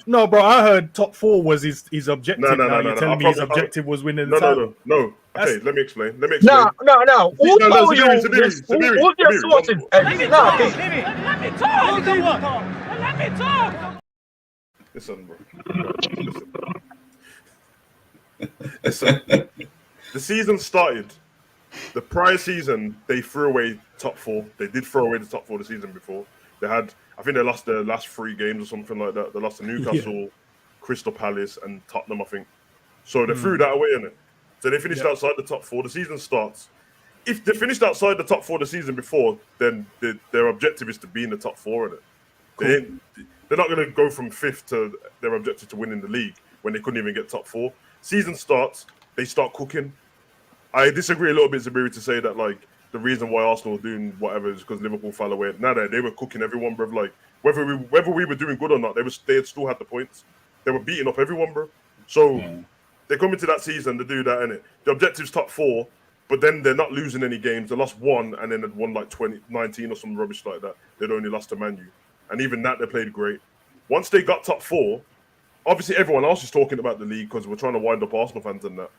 heard top 4 was his objective. No. You're telling me his objective was winning the title. No. Okay, let me explain. No. Who told you? Who's your sources? Let me talk. Listen, bro. Listen. The season started. The prior season, they threw away top 4. They did throw away the top 4 the season before. I think they lost their last 3 games or something like that. They lost to Newcastle, Crystal Palace, and Tottenham, I think. So they threw that away, innit? So they finished outside the top 4. The season starts. If they finished outside the top 4 the season before, then their objective is to be in the top 4, innit? Cool. They're not going to go from 5th to their objective to winning the league when they couldn't even get top 4. Season starts, they start cooking. I disagree a little bit, Zabiri, to say that like the reason why Arsenal were doing whatever is because Liverpool fell away. They were cooking everyone, bro. Like whether we were doing good or not, they had still had the points. They were beating up everyone, bro. So they come into that season to do that, innit? The objective's top 4. But then they're not losing any games. They lost one, and then they'd won like 2019 or some rubbish like that. They'd only lost to Man U. And even that, they played great. Once they got top 4, obviously everyone else is talking about the league because we're trying to wind up Arsenal fans and that.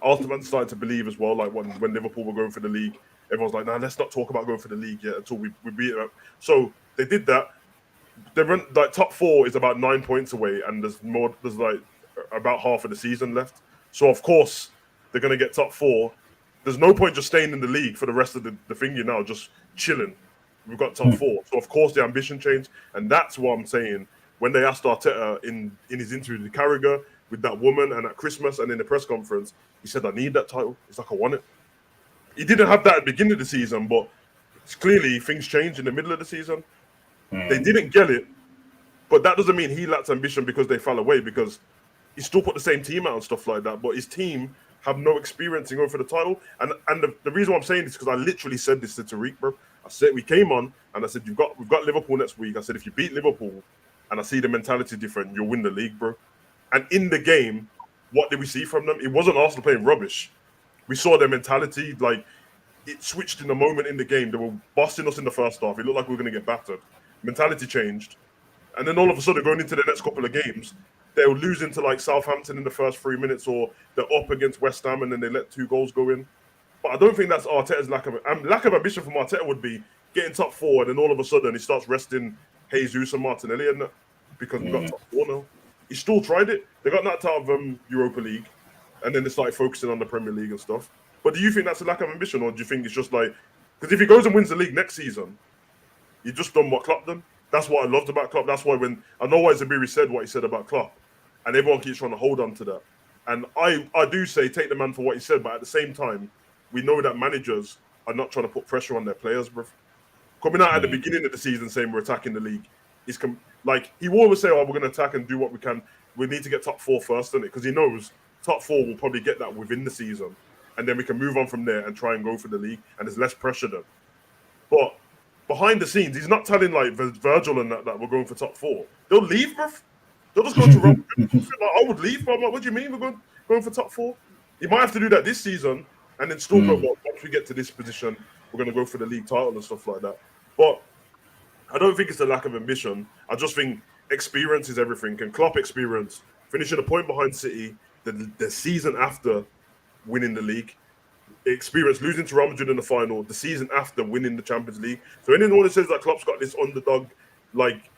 Arsenal fans started to believe as well, like when Liverpool were going for the league, everyone's like, nah, let's not talk about going for the league yet until we beat them. So they did that. They run like top 4 is about 9 points away, and there's like about half of the season left. So of course they're gonna get top 4. There's no point just staying in the league for the rest of the thing, just chilling. We've got top 4. So of course the ambition changed. And that's what I'm saying. When they asked Arteta in his interview with Carragher, with that woman and at Christmas and in the press conference, he said, I need that title. It's like, I want it. He didn't have that at the beginning of the season, but it's clearly things changed in the middle of the season. They didn't get it, but that doesn't mean he lacks ambition because they fell away, because he still put the same team out and stuff like that, but his team have no experience in going for the title. And the reason why I'm saying this is because I literally said this to Tariq, bro. I said, we came on and I said, we've got Liverpool next week. I said, if you beat Liverpool and I see the mentality different, you'll win the league, bro. And in the game, what did we see from them? It wasn't Arsenal playing rubbish. We saw their mentality, like, it switched in the moment in the game. They were busting us in the first half. It looked like we were going to get battered. Mentality changed. And then all of a sudden, going into the next couple of games, they were losing to like Southampton in the first 3 minutes, or they're up against West Ham and then they let 2 goals go in. But I don't think that's Arteta's lack of ambition from Arteta would be getting top 4 and then all of a sudden he starts resting Jesus and Martinelli and that, because we've got top 4 now. He still tried it. They got knocked out of Europa League and then they started focusing on the Premier League and stuff. But do you think that's a lack of ambition, or do you think it's just like, because if he goes and wins the league next season, you just done what Klopp done? That's what I loved about Klopp. That's why when I know why Zabiri said what he said about Klopp, and everyone keeps trying to hold on to that. And I do say take the man for what he said, but at the same time, we know that managers are not trying to put pressure on their players, bro. Coming out at the beginning of the season saying we're attacking the league is like, he will always say, oh, we're going to attack and do what we can. We need to get top 4 first, doesn't it? Because he knows top 4 will probably get that within the season, and then we can move on from there and try and go for the league, and there's less pressure then. But behind the scenes, he's not telling like Virgil and that we're going for top 4. They'll leave, bro. They'll just go to Rome. Like, I would leave, bro. I'm like, what do you mean we're going for top 4? He might have to do that this season and then still go, well, once we get to this position, we're going to go for the league title and stuff like that. But I don't think it's a lack of ambition. I just think experience is everything. And Klopp experience, finishing a point behind City the season after winning the league, experience losing to Real Madrid in the final, the season after winning the Champions League. So anyone that says that Klopp's got this underdog, like,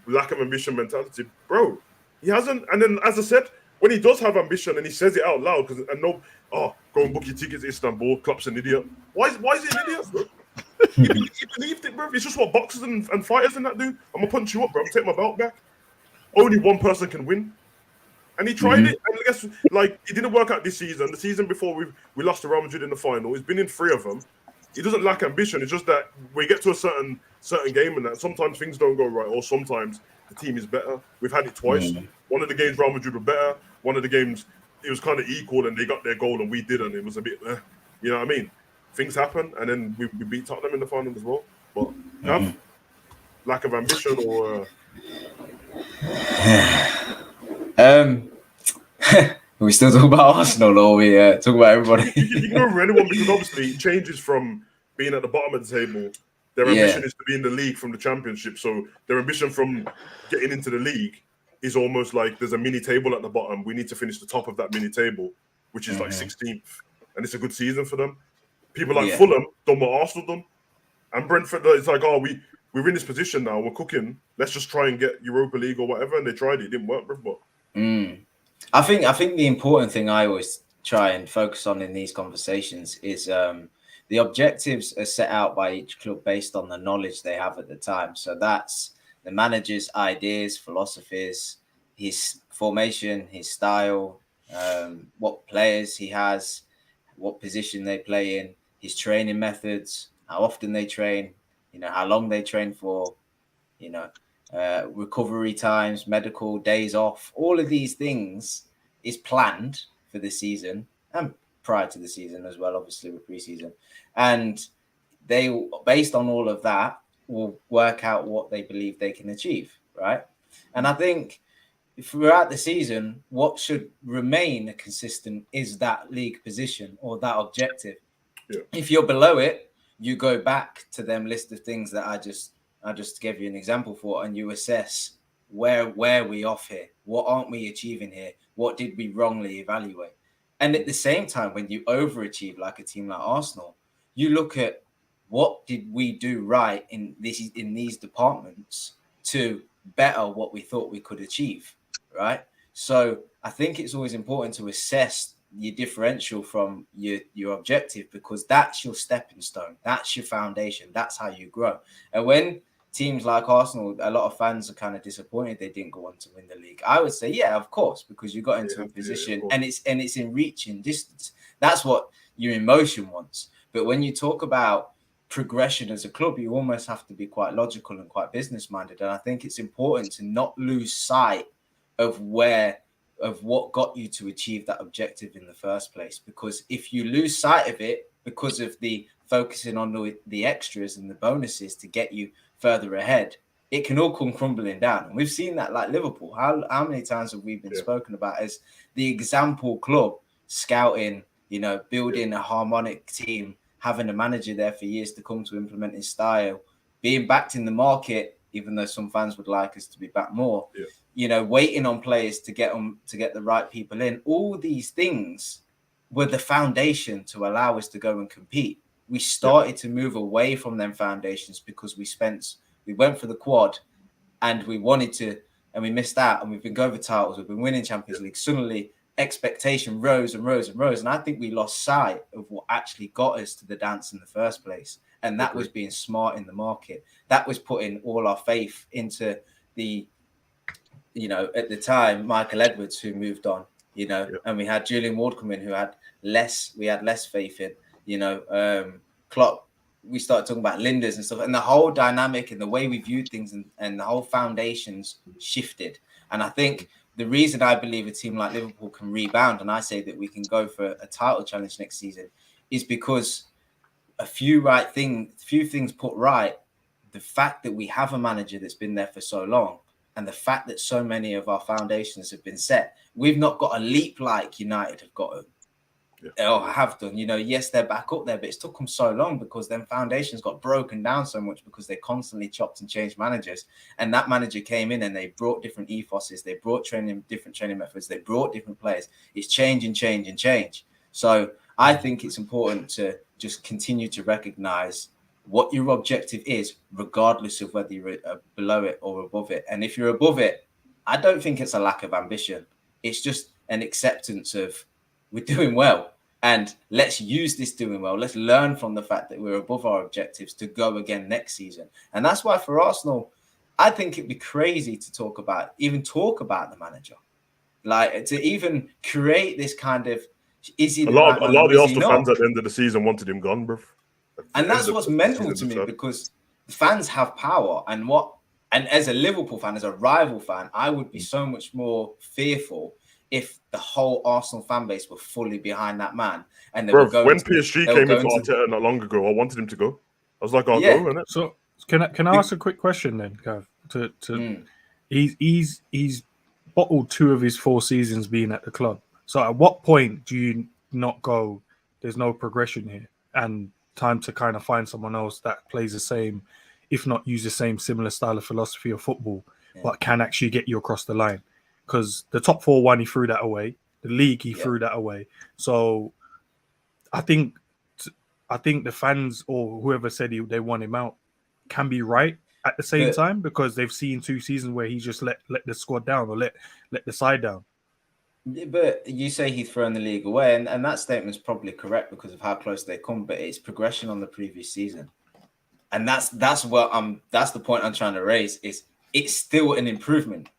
lack of ambition mentality, bro, he hasn't. And then, as I said, when he does have ambition and he says it out loud, go and book your tickets to Istanbul, Klopp's an idiot. Why is he an idiot, bro? he believed it, bro. It's just what boxers and fighters and that do. I'm gonna punch you up, bro. I'm gonna take my belt back. Only one person can win. And he tried it, and I guess like it didn't work out this season. The season before we lost to Real Madrid in the final. He's been in 3 of them. He doesn't lack ambition. It's just that we get to a certain game and that sometimes things don't go right, or sometimes the team is better. We've had it twice. One of the games Real Madrid were better. One of the games it was kind of equal, and they got their goal and we didn't. It was a bit, you know what I mean? Things happen, and then we beat Tottenham in the final as well. But lack of ambition or. We still talk about Arsenal, or we talk about everybody? You can go over anyone, because obviously it changes from being at the bottom of the table. Their ambition is to be in the league from the Championship. So their ambition from getting into the league is almost like there's a mini table at the bottom. We need to finish the top of that mini table, which is like 16th. And it's a good season for them. People like Fulham done what Arsenal done. And Brentford, it's like, oh, we're in this position now. We're cooking. Let's just try and get Europa League or whatever. And they tried it. It didn't work, but. I think the important thing I always try and focus on in these conversations is the objectives are set out by each club based on the knowledge they have at the time. So that's the manager's ideas, philosophies, his formation, his style, what players he has, what position they play in, his training methods, how often they train, how long they train for, recovery times, medical days off. All of these things is planned for the season and prior to the season as well, obviously with preseason. And they, based on all of that, will work out what they believe they can achieve, right? And I think throughout the season, what should remain consistent is that league position or that objective. Yeah. If you're below it, you go back to them list of things that I just gave you an example for, and you assess where we off here, what aren't we achieving here, what did we wrongly evaluate. And at the same time, when you overachieve like a team like Arsenal, you look at what did we do right in these departments to better what we thought we could achieve, right? So I think it's always important to assess your differential from your objective, because that's your stepping stone, that's your foundation, that's how you grow. And when teams like Arsenal, a lot of fans are kind of disappointed they didn't go on to win the league, I would say, yeah, of course, because you got into a position and it's in reaching distance. That's what your emotion wants. But when you talk about progression as a club, you almost have to be quite logical and quite business minded. And I think it's important to not lose sight of what got you to achieve that objective in the first place. Because if you lose sight of it because of the focusing on the extras and the bonuses to get you further ahead, it can all come crumbling down. And we've seen that, like Liverpool. How many times have we been spoken about as the example club, scouting, building a harmonic team, having a manager there for years to come to implement his style, being backed in the market, even though some fans would like us to be back more, waiting on players to get the right people in. All these things were the foundation to allow us to go and compete. We started to move away from them foundations because we went for the quad and we wanted to, and we missed out, and we've been going for titles, we've been winning Champions League. Suddenly expectation rose and rose and rose. And I think we lost sight of what actually got us to the dance in the first place. And that was being smart in the market. That was putting all our faith into the, at the time, Michael Edwards, who moved on, and we had Julian Ward come in, who we had less faith in, Klopp. We started talking about Linders and stuff, and the whole dynamic and the way we viewed things and the whole foundations shifted. And I think the reason I believe a team like Liverpool can rebound, and I say that we can go for a title challenge next season, is because a few things put right. The fact that we have a manager that's been there for so long, and the fact that so many of our foundations have been set. We've not got a leap like United have got or have done. Yes, they're back up there, but it's took them so long because them foundations got broken down so much because they constantly chopped and changed managers. And that manager came in and they brought different ethoses, they brought different training methods, they brought different players. It's change and change and change. So I think it's important to just continue to recognize what your objective is, regardless of whether you're below it or above it. And if you're above it, I don't think it's a lack of ambition. It's just an acceptance of, we're doing well, and let's use this doing well. Let's learn from the fact that we're above our objectives to go again next season. And that's why for Arsenal, I think it'd be crazy to talk about the manager, like to even create this kind of, is he a lot of the Arsenal fans not? at the end of the season wanted him gone, bro. And that's what's mental to me, because the fans have power, and as a Liverpool fan, as a rival fan, I would be so much more fearful if the whole Arsenal fan base were fully behind that man. And they were going when PSG came into Arteta not long ago, I wanted him to go. I was like, I'll go, innit? So can I ask a quick question then, Gav? He's bottled 2 of his 4 seasons being at the club. So at what point do you not go, there's no progression here, and time to kind of find someone else that plays the same, if not use the same similar style of philosophy of football, but can actually get you across the line? Because the top 4 one, he threw that away. The league, he threw that away. So I think the fans or whoever said they want him out can be right at the same time, because they've seen 2 seasons where he just let the squad down or let the side down. But you say he's thrown the league away, and that statement's probably correct because of how close they come. But it's progression on the previous season, and that's the point I'm trying to raise. Is it's still an improvement.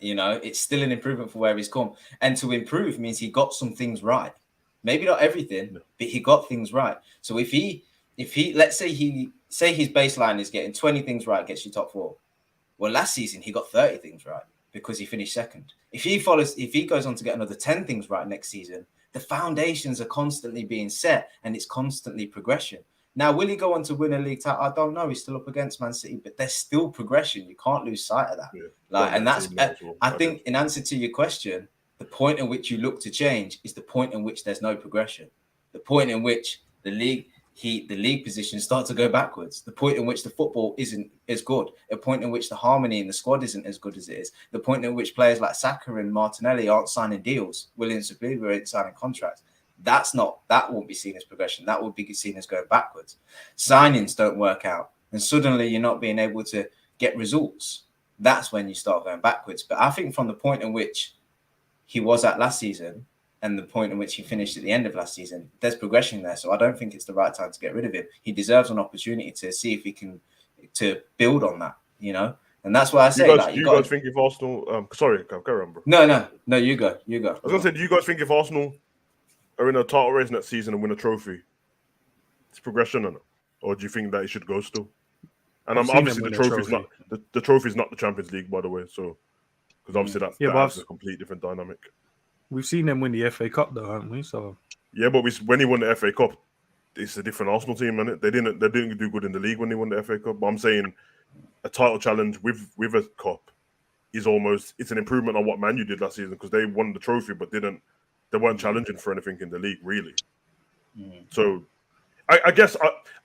It's still an improvement for where he's come. And to improve means he got some things right. Maybe not everything, but he got things right. So if he let's say his baseline is getting 20 things right, gets you top 4. Well, last season he got 30 things right because he finished second. If he goes on to get another 10 things right next season, the foundations are constantly being set and it's constantly progression. Now, will he go on to win a league title? I don't know. He's still up against Man City, but there's still progression. You can't lose sight of that. Yeah, like, and that's, well. I think, in answer to your question, the point in which you look to change is the point in which there's no progression. The point in which the league positions start to go backwards. The point in which the football isn't as good. A point in which the harmony in the squad isn't as good as it is. The point in which players like Saka and Martinelli aren't signing deals. William Saliba ain't signing contracts. That won't be seen as progression. That would be seen as going backwards. Signings don't work out, and suddenly you're not being able to get results. That's when you start going backwards. But I think from the point in which he was at last season and the point in which he finished at the end of last season, there's progression there. So I don't think it's the right time to get rid of him. He deserves an opportunity to see if he can to build on that, you know. And that's why I say, you guys think if Arsenal? Sorry, carry on, bro. No, you go. I was gonna say, do you guys think if Arsenal are in a title race next season and win a trophy, it's progression or not? Or do you think that it should go still? And obviously the trophy's not the Champions League, by the way. So because obviously that's a complete different dynamic. We've seen them win the FA Cup though, haven't we? So yeah, but when he won the FA Cup, it's a different Arsenal team, isn't it? They didn't do good in the league when they won the FA Cup. But I'm saying a title challenge with a cup is it's an improvement on what Man U did last season, because they won the trophy but they weren't challenging for anything in the league really. So I guess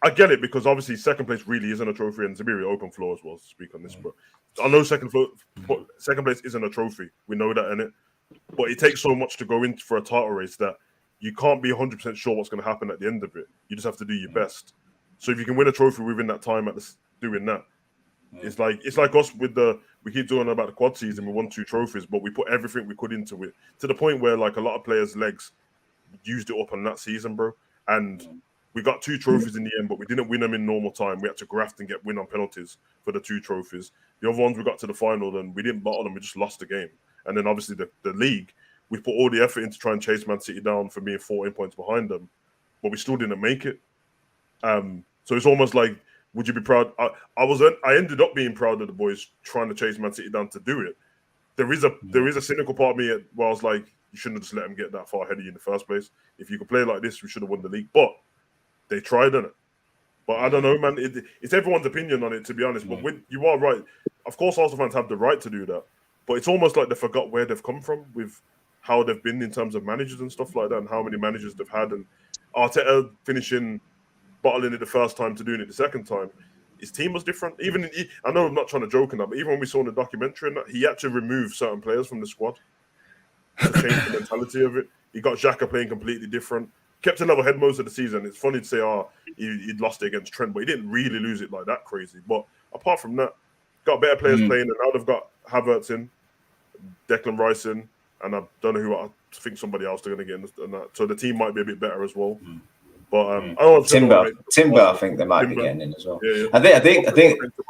I get it, because obviously second place really isn't a trophy, and it's a very open floor as well to speak on this. But I know second place isn't a trophy. We know that, innit? But it takes so much to go in for a title race that you can't be 100% sure what's going to happen at the end of it. You just have to do your best. So if you can win a trophy within that time doing that, it's like us we keep talking about the quad season. We won 2 trophies, but we put everything we could into it, to the point where like a lot of players' legs used it up on that season, bro. And we got 2 trophies in the end, but we didn't win them in normal time. We had to graft and win on penalties for the 2 trophies. The other ones we got to the final and we didn't battle them. We just lost the game. And then obviously the league, we put all the effort in to try and chase Man City down for being 14 points behind them, but we still didn't make it. So it's almost like, would you be proud? I ended up being proud of the boys trying to chase Man City down to do it. There is a cynical part of me where I was like, you shouldn't have just let them get that far ahead of you in the first place. If you could play like this, we should have won the league. But they tried on it. But I don't know, man. It's everyone's opinion on it, to be honest. But you are right. Of course, Arsenal fans have the right to do that. But it's almost like they forgot where they've come from with how they've been in terms of managers and stuff like that, and how many managers they've had. And Arteta bottling it the first time to doing it the second time, his team was different. I know I'm not trying to joke in that, but even when we saw in the documentary, and that, he had to remove certain players from the squad to change the mentality of it. He got Xhaka playing completely different. Kept a level head most of the season. It's funny to say, he'd lost it against Trent, but he didn't really lose it like that crazy. But apart from that, got better players playing, and now they've got Havertz in, Declan Rice in, and I don't know who. I think somebody else they're going to get in that. So the team might be a bit better as well. But I don't Timber, I think they might be getting in as well. Yeah. I think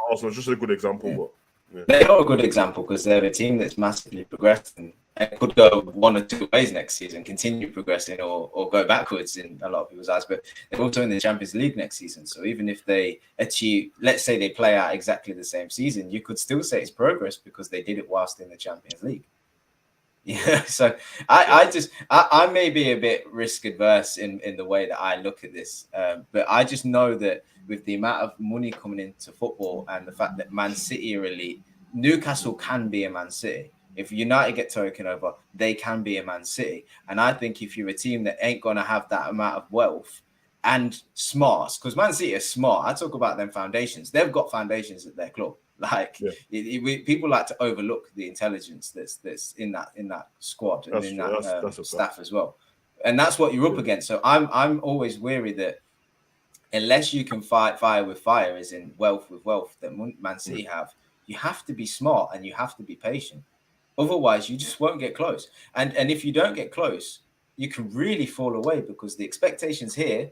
Arsenal is just a good example. Yeah. But yeah. They are a good example because they're a team that's massively progressed and could go one or two ways next season, continue progressing or go backwards in a lot of people's eyes. But they're also in the Champions League next season. So even if they achieve, let's say they play out exactly the same season, you could still say it's progress because they did it whilst in the Champions League. Yeah, so I may be a bit risk adverse in the way that I look at this, but I just know that with the amount of money coming into football and the fact that Man City are elite, Newcastle can be a Man City. If United get taken over, they can be a Man City. And I think if you're a team that ain't going to have that amount of wealth and smarts, because Man City are smart. I talk about them foundations. They've got foundations at their club. Like people like to overlook the intelligence that's in that squad and in that staff as well. And that's what you're up against. So I'm always weary that unless you can fight fire with fire, as in wealth with wealth that Man City have, you have to be smart and you have to be patient. Otherwise, you just won't get close. And if you don't get close, you can really fall away because the expectation's here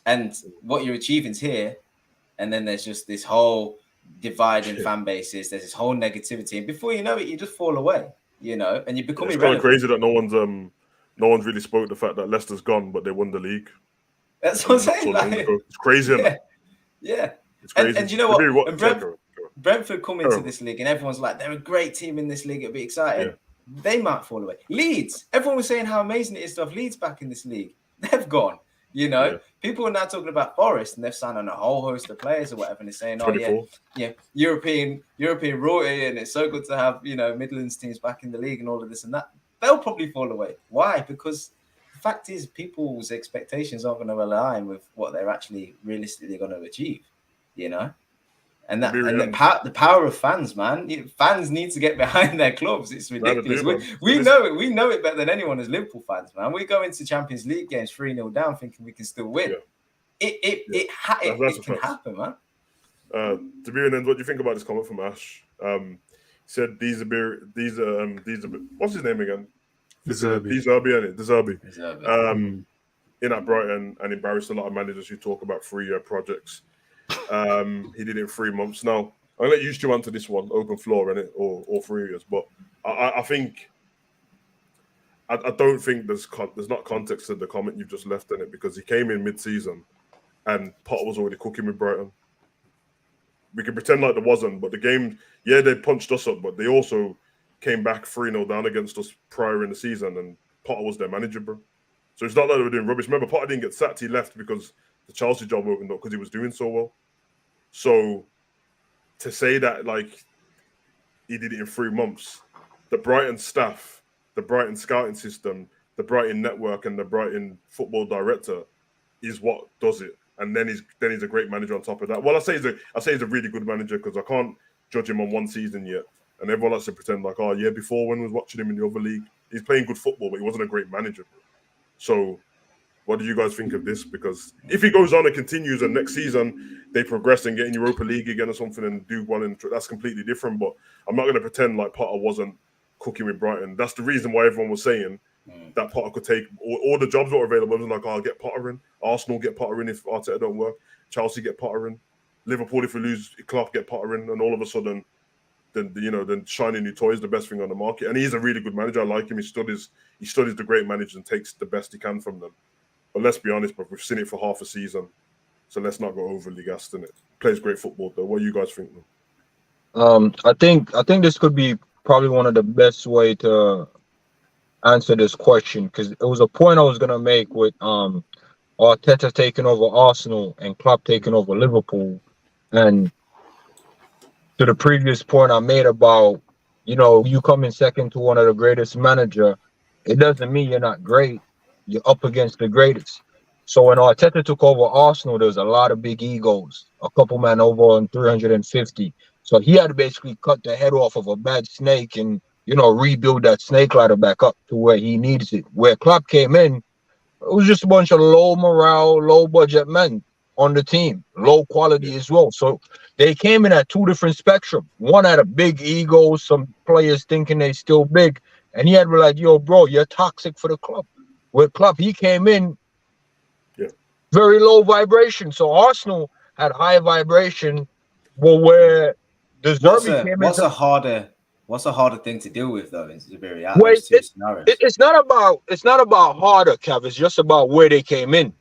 and what you're achieving's here. And then there's just this whole divide in fan bases. There's this whole negativity. And before you know it, you just fall away, and you become irrelevant. It's kind of crazy that no one's really spoke the fact that Leicester's gone, but they won the league. That's what I'm saying. It's crazy. Yeah. It's crazy. And you know what? Brentford come into this league and everyone's like, they're a great team in this league. It'll be exciting. Yeah. They might fall away. Leeds. Everyone was saying how amazing it is to have Leeds back in this league. They've gone. You know, Yeah. people are now talking about Forest, and they've signed on a whole host of players or whatever, and they're saying, "Oh 24. yeah, European royalty, and it's so good to have Midlands teams back in the league and all of this and that." They'll probably fall away. Why? Because the fact is, people's expectations aren't going to align with what they're actually realistically going to achieve. You know. And the power of fans, man. Fans need to get behind their clubs. It's ridiculous. We know it. We know it better than anyone as Liverpool fans, man. We go into Champions League games 3-0 down, thinking we can still win. Yeah. It can happen, man. To be honest, what do you think about this comment from Ash? He said these are what's his name again? De Zerbi. In at Brighton and embarrassed a lot of managers who talk about 3-year projects. He did it in 3 months. Now, I'm gonna let you two answer this one, open floor in it, or 3 years. But I think I don't think there's not context to the comment you've just left in it, because he came in mid-season and Potter was already cooking with Brighton. We can pretend like there wasn't, but the game, they punched us up, but they also came back 3-0 down against us prior in the season, and Potter was their manager, bro. So it's not like they were doing rubbish. Remember, Potter didn't get sacked; he left because the Chelsea job opened up because he was doing so well. So to say that like he did it in 3 months, the Brighton staff, the Brighton scouting system, the Brighton network, and the Brighton football director is what does it. And then he's a great manager on top of that. Well, I say he's a really good manager because I can't judge him on one season yet. And everyone likes to pretend like, oh yeah, before when I was watching him in the other league, he's playing good football, but he wasn't a great manager. So what do you guys think of this? Because if he goes on and continues and next season they progress and get in Europa League again or something and do one, and that's completely different. But I'm not going to pretend like Potter wasn't cooking with Brighton. That's the reason why everyone was saying that Potter could take all the jobs that were available. It was like, I'll get Potter in. Arsenal get Potter in if Arteta don't work. Chelsea get Potter in. Liverpool, if we lose Klopp, get Potter in. And all of a sudden, then shiny new toy is the best thing on the market. And he's a really good manager. I like him. He studies the great managers and takes the best he can from them. But let's be honest, but we've seen it for half a season, so let's not go overly gassed in it. Plays great football though. What do you guys think? I think this could be probably one of the best way to answer this question, because it was a point I was gonna make with Arteta taking over Arsenal and Klopp taking over Liverpool, and to the previous point I made about you coming second to one of the greatest manager, it doesn't mean you're not great. You're up against the greatest. So when Arteta took over Arsenal, there was a lot of big egos, a couple man over on 350. So he had to basically cut the head off of a bad snake and rebuild that snake ladder back up to where he needs it. Where Klopp came in, it was just a bunch of low morale, low budget men on the team, low quality as well. So they came in at two different spectrums. One had a big ego, some players thinking they still big, and he had to be like, yo, bro, you're toxic for the club. With Klopp, he came in very low vibration. So Arsenal had high vibration, but where De Zerbi came in. What's a harder thing to deal with though? It's very it's not about harder, Kev. It's just about where they came in.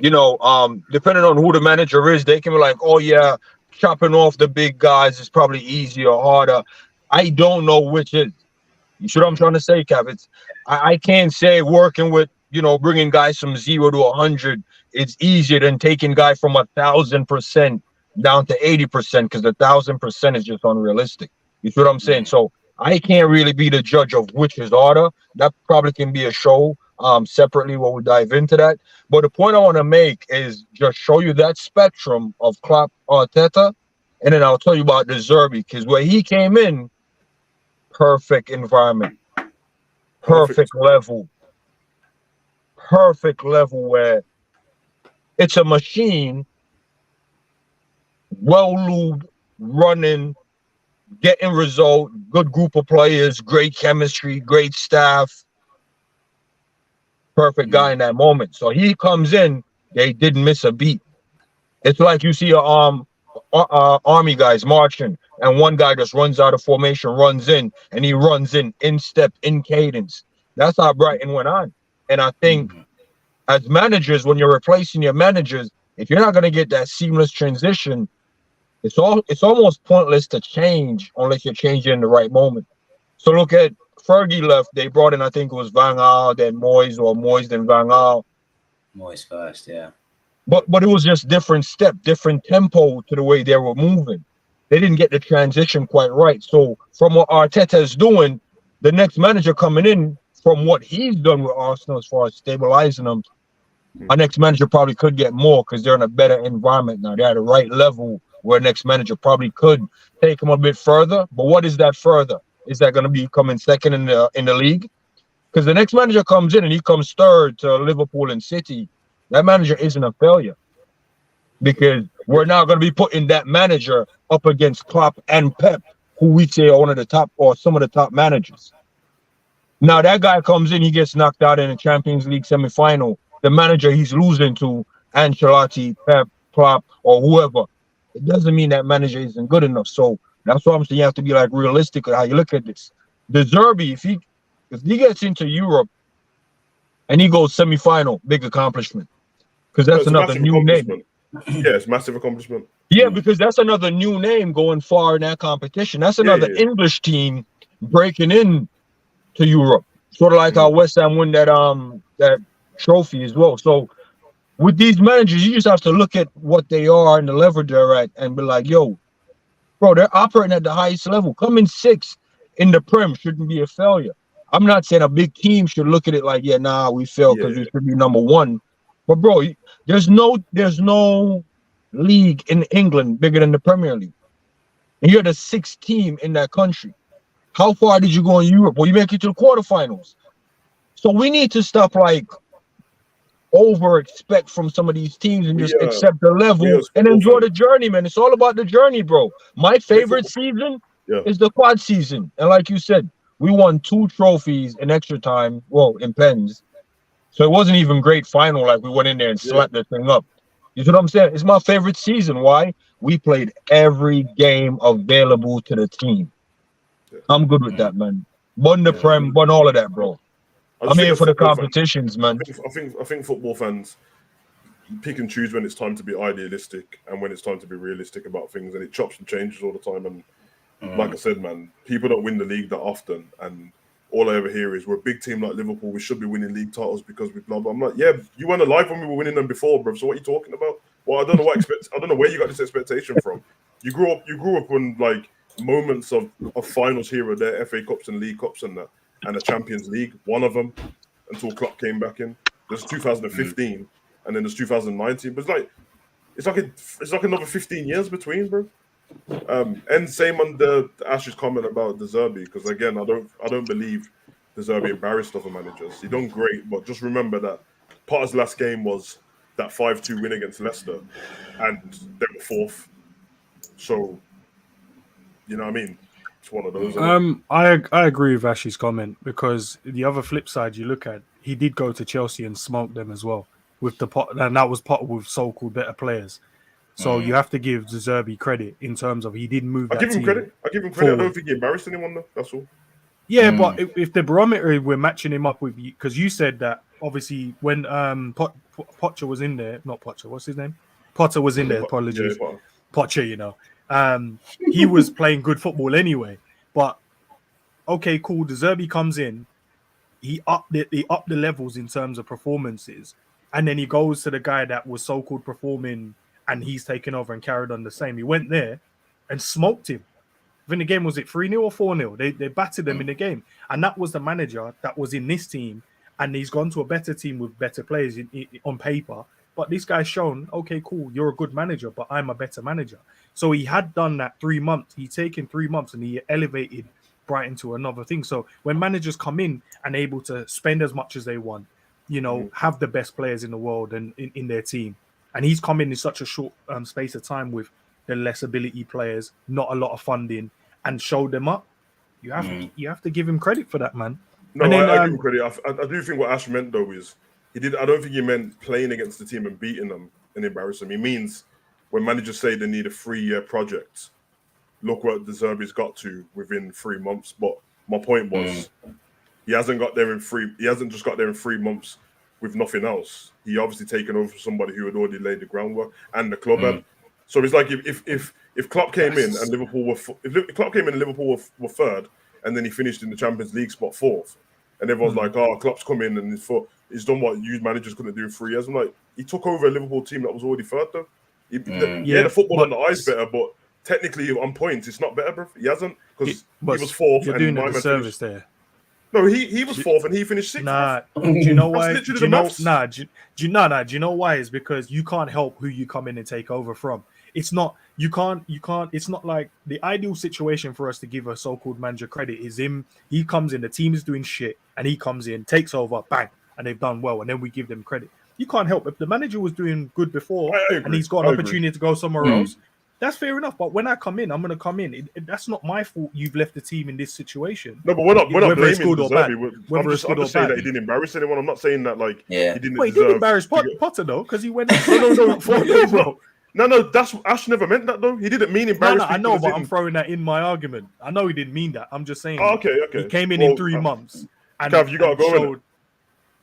Depending on who the manager is, they can be like, oh yeah, chopping off the big guys is probably easier or harder. I don't know which is. You see what I'm trying to say, Kev? I can't say working with, bringing guys from 0 to 100, it's easier than taking guys from 1,000% down to 80%, because 1,000% is just unrealistic. You see what I'm saying? So I can't really be the judge of which is harder. That probably can be a show separately where we dive into that. But the point I want to make is just show you that spectrum of Klopp, Arteta, and then I'll tell you about De Zerbi, because where he came in, perfect environment, perfect level where it's a machine, well lubed, running, getting result, good group of players, great chemistry, great staff, perfect guy in that moment. So he comes in, they didn't miss a beat. It's like you see army guys marching, and one guy just runs out of formation, runs in, and he runs in step, in cadence. That's how Brighton went on. And I think as managers, when you're replacing your managers, if you're not going to get that seamless transition, it's almost pointless to change unless you're changing in the right moment. So look at Fergie left. They brought in, I think it was Van Gaal, then Moyes, or Moyes, then Van Gaal. Moyes first, yeah. But it was just different step, different tempo to the way they were moving. They didn't get the transition quite right. So from what Arteta is doing, the next manager coming in, from what he's done with Arsenal as far as stabilizing them, our next manager probably could get more because they're in a better environment now. They're at the right level where next manager probably could take them a bit further. But what is that further? Is that going to be coming second in the league? Because the next manager comes in and he comes third to Liverpool and City. That manager isn't a failure because we're now going to be putting that manager up against Klopp and Pep, who we say are one of the top or some of the top managers. Now that guy comes in, he gets knocked out in the Champions League semi-final. The manager he's losing to, Ancelotti, Pep, Klopp, or whoever, it doesn't mean that manager isn't good enough. So that's why I'm saying you have to be like realistic with how you look at this. The Zerbi, if he gets into Europe and he goes semi-final, big accomplishment. Because that's another new name. Yeah, it's massive accomplishment. Yeah, because that's another new name going far in that competition. That's another English team breaking in to Europe. Sort of like how West Ham won that trophy as well. So with these managers, you just have to look at what they are and the level they're at and be like, yo, bro, they're operating at the highest level. Coming sixth in the Prem shouldn't be a failure. I'm not saying a big team should look at it like, yeah, nah, we failed because we should be number one. But bro, there's no league in England bigger than the Premier League. And you're the sixth team in that country. How far did you go in Europe? Well, you make it to the quarterfinals. So we need to stop like over expect from some of these teams and just accept the level and enjoy the journey, man. It's all about the journey, bro. My favorite season is the quad season. And like you said, we won 2 trophies in extra time, well, in pens. So it wasn't even great final, like we went in there and slapped the thing up. You see what I'm saying? It's my favorite season. Why? We played every game available to the team. I'm good with that, man. Won the Prem, won all of that, bro. I'm here for the competitions, man. I think football fans pick and choose when it's time to be idealistic and when it's time to be realistic about things, and it chops and changes all the time. And like I said, man, people don't win the league that often, and all I ever hear is we're a big team like Liverpool. We should be winning league titles because we blah blah. I'm like, yeah, you weren't alive when we were winning them before, bro. So what are you talking about? Well, I don't know I don't know where you got this expectation from. You grew up on like moments of finals here or there, FA Cups and League Cups and that, and the Champions League, one of them, until Klopp came back in. There's 2015, and then there's 2019. But it's like another 15 years between, bro. And same on the Ash's comment about De Zerbi, because again, I don't believe De Zerbi embarrassed other managers. He done great, but just remember that Potter's last game was that 5-2 win against Leicester, and they were 4th. So, you know what I mean? It's one of those. I agree with Ash's comment, because the other flip side you look at, he did go to Chelsea and smoke them as well with the pot, and that was Potter with so-called better players. So you have to give De Zerbi credit in terms of he did move. I give him credit. I don't think he embarrassed anyone though. That's all. Yeah, but if the barometer we're matching him up with, because you said that obviously when Potter was in there, not Potter, what's his name? Potter was in there. Apologies, Potter. You know, he was playing good football anyway. But okay, cool. De Zerbi comes in, he upped the levels in terms of performances, and then he goes to the guy that was so-called performing, and he's taken over and carried on the same. He went there and smoked him. In the game, was it 3-0 or 4-0? They battered them in the game. And that was the manager that was in this team. And he's gone to a better team with better players on paper. But this guy's shown, okay, cool, you're a good manager, but I'm a better manager. So he had done that 3 months. He'd taken 3 months and he elevated Brighton to another thing. So when managers come in and able to spend as much as they want, you know, have the best players in the world and in their team, and he's come in such a short space of time with the less ability players, not a lot of funding, and showed them up. You have to give him credit for that, man. No, and then, I give him credit. I do think what Ash meant though is he did. I don't think he meant playing against the team and beating them and embarrassing them. He means when managers say they need a 3-year project, look what De Zerbi's got to within 3 months. But my point was, he hasn't got there in 3. He hasn't just got there in 3 months with nothing else. He obviously taken over for somebody who had already laid the groundwork, and the club had. So it's like if Klopp came in and Liverpool were third, and then he finished in the Champions League spot 4th, and everyone's like, "Oh, Klopp's come in and he's done what youth managers couldn't do in 3 years." I'm like, he took over a Liverpool team that was already third though. The football on the ice better, but technically on points, it's not better, bro. He hasn't because he was fourth. You're and doing my a man disservice finished. there. No, he was fourth and he finished sixth. Nah, do you know why? That's literally Do you the know? maths. Nah, do you know why? It's because you can't help who you come in and take over from. It's not. You can't. It's not like the ideal situation for us to give a so-called manager credit is him. He comes in, the team is doing shit, and he comes in, takes over, bang, and they've done well, and then we give them credit. You can't help if the manager was doing good before, I agree. and he's got an opportunity to go somewhere else. That's fair enough. But when I come in, I'm going to come in. That's not my fault. You've left the team in this situation. No, but we're not whether blaming it's good or bad. I'm just saying that he didn't embarrass anyone. I'm not saying that like he didn't. Wait, he did embarrass Potter though, because he went. No, that's Ash never meant that though. He didn't mean embarrass. No, I know, but I'm throwing that in my argument. I know he didn't mean that. I'm just saying. Okay. He came in 3 months. And Cav, you gotta go with it.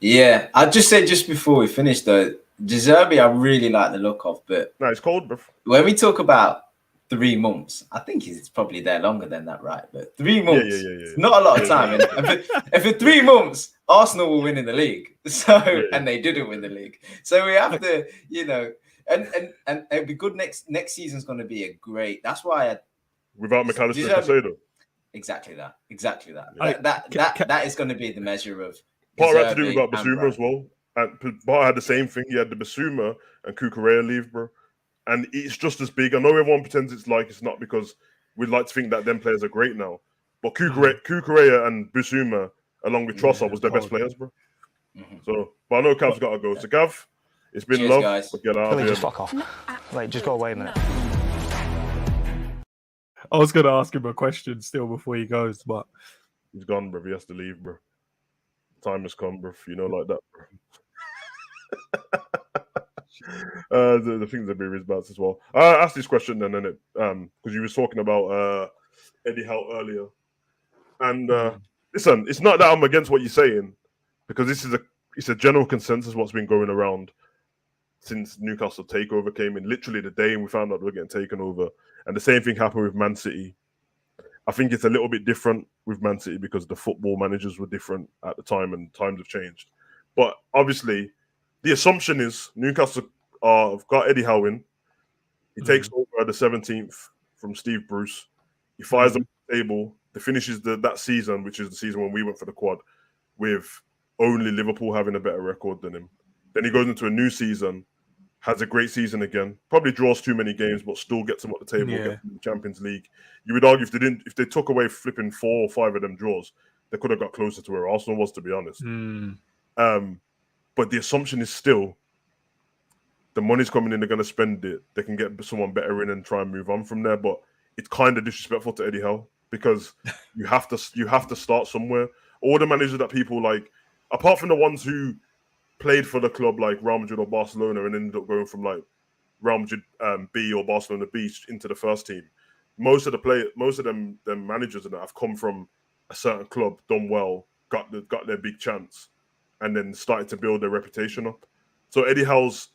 Yeah, I just said just before we finished though, De Zerbi I really like the look of, but no, it's cold, bro. When we talk about 3 months, I think he's probably there longer than that, right? But 3 months, it's not a lot of time. And for 3 months, Arsenal will win in the league. So and they didn't win the league. So we have to, and it'll be good. Next season's going to be a great. That's why without McAllister and Caicedo. Exactly that. That is going to be the measure of. Part had to do with Basuma as well. And Bart had the same thing. He had the Basuma and Kukurea leave, bro. And it's just as big. I know everyone pretends it's not because we'd like to think that them players are great now. But Kukurea and Basuma, along with Trossard, was their best players, bro. So, but I know Cav's got to go. So, Gav, it's been love. Guys. But get out of here. Just fuck off. Wait, just go away a minute. I was going to ask him a question still before he goes, but he's gone, bro. He has to leave, bro. Time has come, bro. You know, like that, bro. The things that be his bats as well. I asked this question then, and because you was talking about Eddie Howe earlier, and listen, it's not that I'm against what you're saying, because it's a general consensus what's been going around since Newcastle takeover came in. Literally the day we found out we were getting taken over, and the same thing happened with Man City. I think it's a little bit different with Man City because the football managers were different at the time and times have changed. But obviously, the assumption is Newcastle have got Eddie Howe in. He takes over the 17th from Steve Bruce. He fires them on the table. He finishes that season, which is the season when we went for the quad, with only Liverpool having a better record than him. Then he goes into a new season, has a great season again, probably draws too many games, but still gets them at the table, gets them in the Champions League. You would argue if they took away flipping 4 or 5 of them draws, they could have got closer to where Arsenal was, to be honest. But the assumption is still the money's coming in, they're going to spend it. They can get someone better in and try and move on from there. But it's kind of disrespectful to Eddie Howe because you have to start somewhere. All the managers that people like, apart from the ones who played for the club like Real Madrid or Barcelona and ended up going from like Real Madrid B or Barcelona B into the first team. Most of them managers that have come from a certain club, done well, got their big chance, and then started to build their reputation up. So Eddie Howe's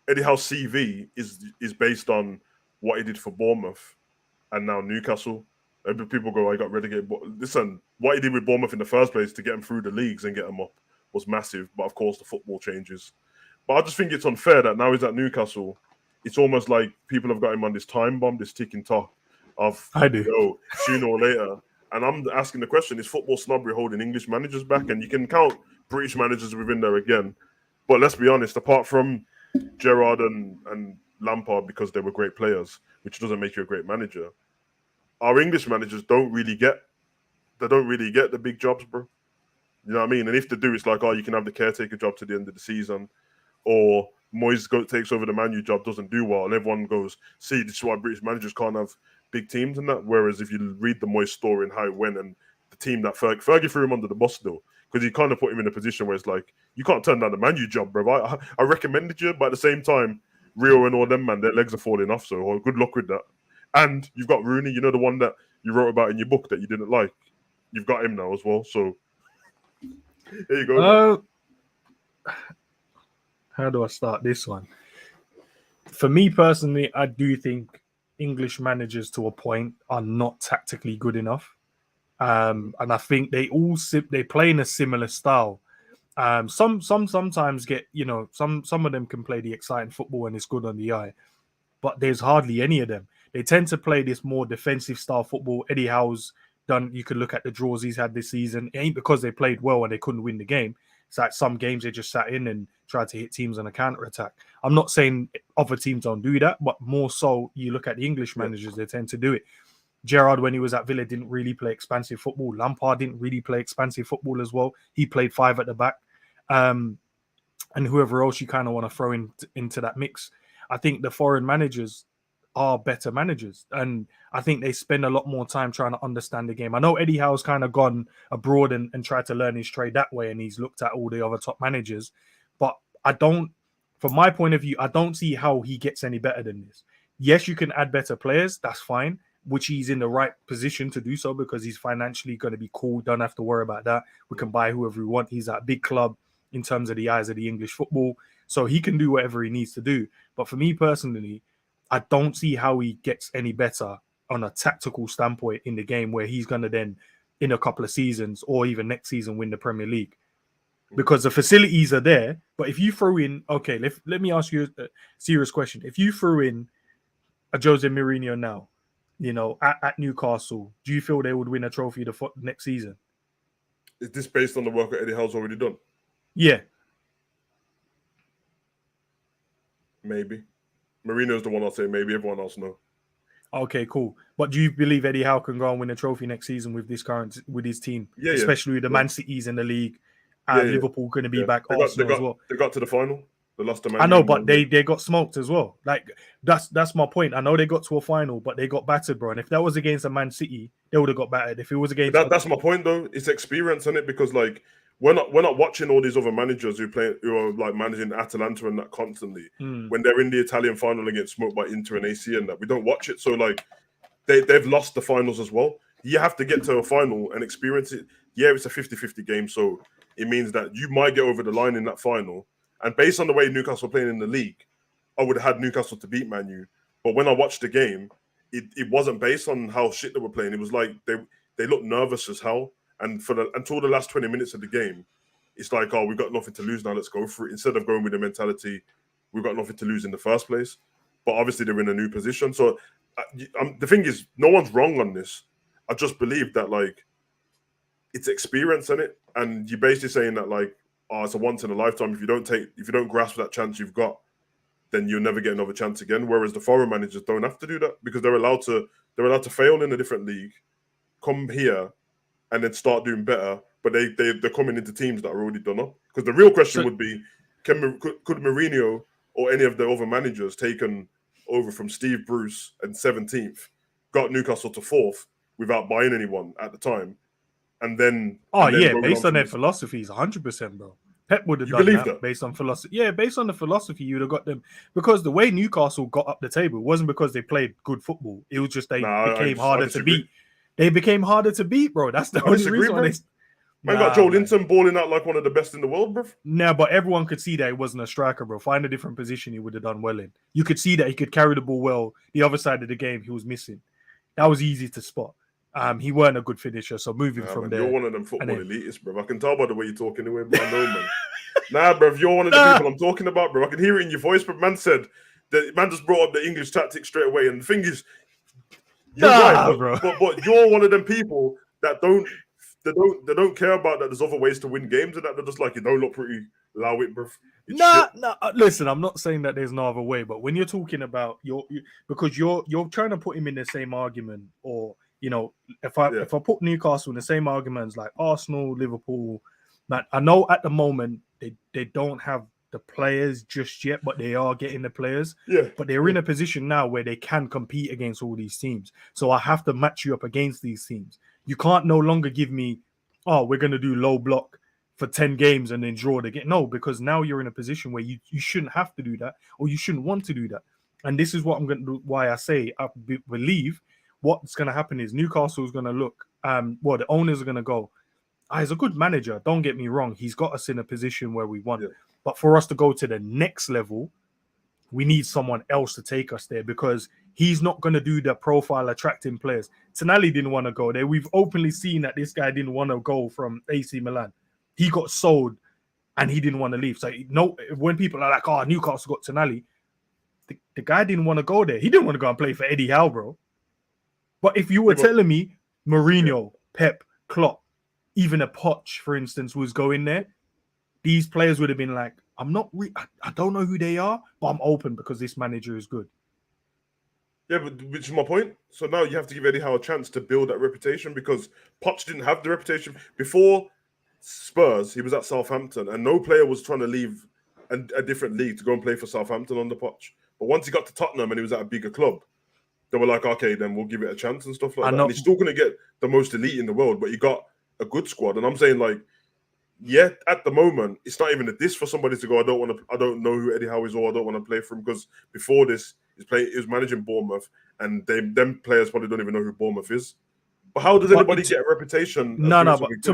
CV is based on what he did for Bournemouth and now Newcastle. And people go, I got relegated. But listen, what he did with Bournemouth in the first place to get him through the leagues and get him up was massive. But of course, the football changes. But I just think it's unfair that now he's at Newcastle. It's almost like people have got him on this time bomb, this ticking clock of sooner or later. And I'm asking the question, is football snobbery holding English managers back? And you can count British managers within there again. But let's be honest, apart from Gerrard and Lampard, because they were great players, which doesn't make you a great manager, our English managers don't really get the big jobs, bro. You know what I mean? And if they do, it's like, you can have the caretaker job to the end of the season, or Moyes takes over the Man U job, doesn't do well, and everyone goes, see, this is why British managers can't have big teams and that. Whereas if you read the Moyes story and how it went, and the team that Fergie threw him under the bus still, because he kind of put him in a position where it's like, you can't turn down the Man U job, bro. I recommended you, but at the same time, Rio and all them, man, their legs are falling off, so good luck with that. And you've got Rooney, you know, the one that you wrote about in your book that you didn't like. You've got him now as well, so there you go. How do I start this one? For me personally, I do think English managers to a point are not tactically good enough. and I think they play in a similar style. Sometimes get some of them can play the exciting football and it's good on the eye, but there's hardly any of them. They tend to play this more defensive style football. Eddie Howe's done. You could look at the draws he's had this season. It ain't because they played well and they couldn't win the game. It's like some games they just sat in and tried to hit teams on a counter attack. I'm not saying other teams don't do that, but more so you look at the English managers, they tend to do it. Gerrard, when he was at Villa, didn't really play expansive football. Lampard didn't really play expansive football as well. He played 5 at the back. And whoever else you kind of want to throw into that mix. I think the foreign managers are better managers. And I think they spend a lot more time trying to understand the game. I know Eddie Howe's kind of gone abroad and tried to learn his trade that way. And he's looked at all the other top managers. But from my point of view, I don't see how he gets any better than this. Yes, you can add better players. That's fine. Which he's in the right position to do so because he's financially going to be cool. Don't have to worry about that. We can buy whoever we want. He's at a big club in terms of the eyes of the English football. So he can do whatever he needs to do. But for me personally, I don't see how he gets any better on a tactical standpoint in the game where he's going to then, in a couple of seasons or even next season, win the Premier League. Because the facilities are there. But if you throw in, okay, let me ask you a serious question. If you threw in a Jose Mourinho now, at Newcastle, do you feel they would win a trophy the next season? Is this based on the work that Eddie Howe's already done? Yeah. Maybe. Mourinho's the one I'll say maybe. Everyone else no. Okay, cool. But do you believe Eddie Howe can go and win a trophy next season with his team? Yeah, especially with the Man Cities in the league and Liverpool going to be back. Arsenal as well. They got to the final. They lost to Man. I know, but they got smoked as well. Like that's my point. I know they got to a final, but they got battered, bro. And if that was against a Man City, they would have got battered. If it was against that's my point though. It's experience in it because like we're not watching all these other managers who are like managing Atalanta and that constantly when they're in the Italian final and get smoked by Inter and AC and that. We don't watch it. So like they've lost the finals as well. You have to get to a final and experience it. Yeah, it's a 50-50 game, so it means that you might get over the line in that final. And based on the way Newcastle were playing in the league, I would have had Newcastle to beat Man U. But when I watched the game, it wasn't based on how shit they were playing. It was like they looked nervous as hell. And until the last 20 minutes of the game, it's like, oh, we've got nothing to lose now. Let's go for it. Instead of going with the mentality, we've got nothing to lose in the first place. But obviously they're in a new position. So the thing is, no one's wrong on this. I just believe that like it's experience in it. And you're basically saying that like, oh, it's a once in a lifetime. If you don't grasp that chance you've got, then you'll never get another chance again. Whereas the foreign managers don't have to do that because they're allowed to fail in a different league, come here, and then start doing better. But they're coming into teams that are already done up. Because the real question would be, could Mourinho or any of the other managers taken over from Steve Bruce and 17th, got Newcastle to 4th without buying anyone at the time? And then based on their philosophies, 100%, bro. Pep would have done that based on philosophy. Yeah, based on the philosophy, you'd have got them because the way Newcastle got up the table wasn't because they played good football. It was just became harder to beat. They became harder to beat, bro. That's the only reason why Man got Joe Linton balling out like one of the best in the world, bro. Nah, but everyone could see that he wasn't a striker, bro. Find a different position he would have done well in. You could see that he could carry the ball well. The other side of the game, he was missing. That was easy to spot. He weren't a good finisher, so moving from there. You're one of them football elitists, bro. I can tell by the way you're talking anyway, bro. I know, man. Nah, bro, you're one of the people I'm talking about, bro. I can hear it in your voice, but man said that man just brought up the English tactics straight away. And the thing is, you're right, bro. But you're one of them people that don't care about that there's other ways to win games and that they're just like, you don't look pretty, allow it, bro. No. Listen, I'm not saying that there's no other way, but when you're talking about because you're trying to put him in the same argument, or if I put Newcastle in the same arguments like Arsenal, Liverpool, man, I know at the moment they don't have the players just yet, but they are getting the players. Yeah. But they're in a position now where they can compete against all these teams. So I have to match you up against these teams. You can't no longer give me, oh, we're going to do low block for 10 games and then draw the game. No, because now you're in a position where you shouldn't have to do that, or you shouldn't want to do that. And this is what I'm going to do, why I say I believe what's going to happen is Newcastle is going to look, the owners are going to go, he's a good manager. Don't get me wrong. He's got us in a position where we want. Yeah. But for us to go to the next level, we need someone else to take us there, because he's not going to do the profile attracting players. Tonali didn't want to go there. We've openly seen that this guy didn't want to go from AC Milan. He got sold and he didn't want to leave. So no, when people are like, oh, Newcastle got Tonali, the guy didn't want to go there. He didn't want to go and play for Eddie Howe, bro. But if you were telling me Mourinho, Pep, Klopp, even a Poch, for instance, was going there, these players would have been like, I don't know who they are, but I'm open because this manager is good. Yeah, but which is my point. So now you have to give Eddie Howe a chance to build that reputation because Poch didn't have the reputation. Before Spurs, he was at Southampton and no player was trying to leave a different league to go and play for Southampton under Poch. But once he got to Tottenham and he was at a bigger club, they were like, okay, then we'll give it a chance and stuff like that. And he's still going to get the most elite in the world, but he got a good squad. And I'm saying, like, yeah, at the moment, it's not even a diss for somebody to go, I don't know who Eddie Howe is or I don't want to play for him because before this, he was managing Bournemouth and them players probably don't even know who Bournemouth is. But how does anybody get a reputation? No, but to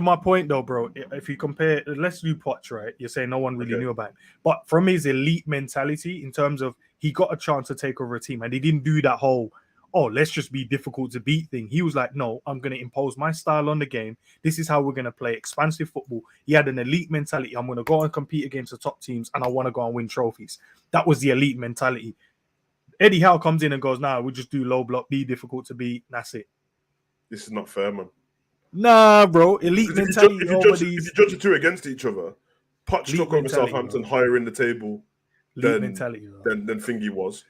my point though, bro, if you compare, let's do Poch, right? You're saying no one really knew about him. But from his elite mentality in terms of he got a chance to take over a team and he didn't do that whole, oh, let's just be difficult to beat thing. He was like, no, I'm going to impose my style on the game. This is how we're going to play expansive football. He had an elite mentality. I'm going to go and compete against the top teams and I want to go and win trophies. That was the elite mentality. Eddie Howe comes in and goes, nah, we'll just do low block, be difficult to beat. That's it. This is not fair, man. Nah, bro. Elite mentality. If you judge the two against each other, Poch took over Southampton higher in the table than Thingy was.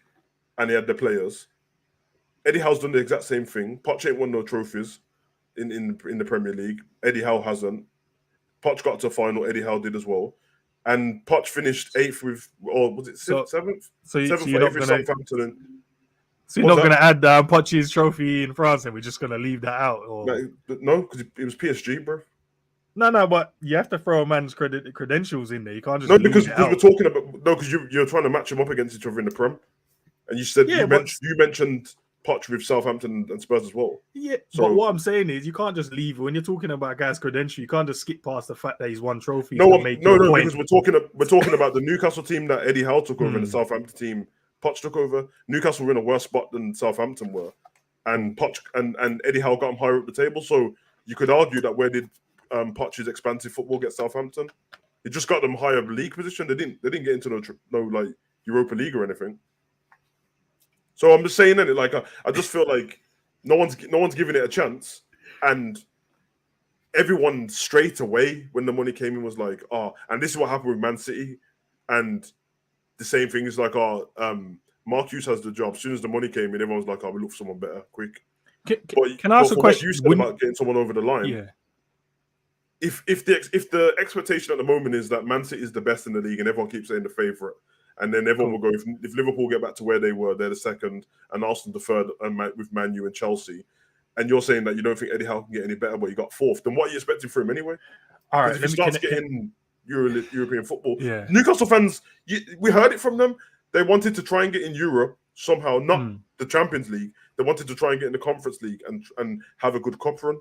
And he had the players. Eddie Howe's done the exact same thing. Poch ain't won no trophies in the Premier League. Eddie Howe hasn't. Poch got to a final. Eddie Howe did as well. And Poch finished 8th with, or was it 7th? So you're not going to add Poch's trophy in France and we're just going to leave that out? Or... No, because it was PSG, bro. No, but you have to throw a man's credentials in there. You can't just because we're talking about because you're trying to match them up against each other in the Prem, and you said you mentioned Poch with Southampton and Spurs as well. Yeah, so, but what I'm saying is you can't just leave when you're talking about a guy's credential. You can't just skip past the fact that he's won trophies. No, because we're talking about the Newcastle team that Eddie Howe took over and the Southampton team Poch took over. Newcastle were in a worse spot than Southampton were, and Poch and Eddie Howe got them higher up the table. So you could argue that where did Poch's expansive football get Southampton? It just got them higher league position. They didn't get into no like Europa League or anything. So I'm just saying that I just feel like no one's giving it a chance, and everyone straight away when the money came in was like, oh, and this is what happened with Man City, and the same thing is like, Mark Hughes has the job. As soon as the money came in, everyone's like, oh, we look for someone better, quick. Can I ask a question? What you said about getting someone over the line? Yeah. If the expectation at the moment is that Man City is the best in the league and everyone keeps saying the favourite, and then everyone will go, if Liverpool get back to where they were, they're the second, and Arsenal the third, and with Man U and Chelsea, and you're saying that you don't think Eddie Howe can get any better, but you got fourth, then what are you expecting from him anyway? All right, if he starts getting European football, yeah. Newcastle fans, we heard it from them. They wanted to try and get in Europe somehow, not the Champions League. They wanted to try and get in the Conference League and have a good cup run.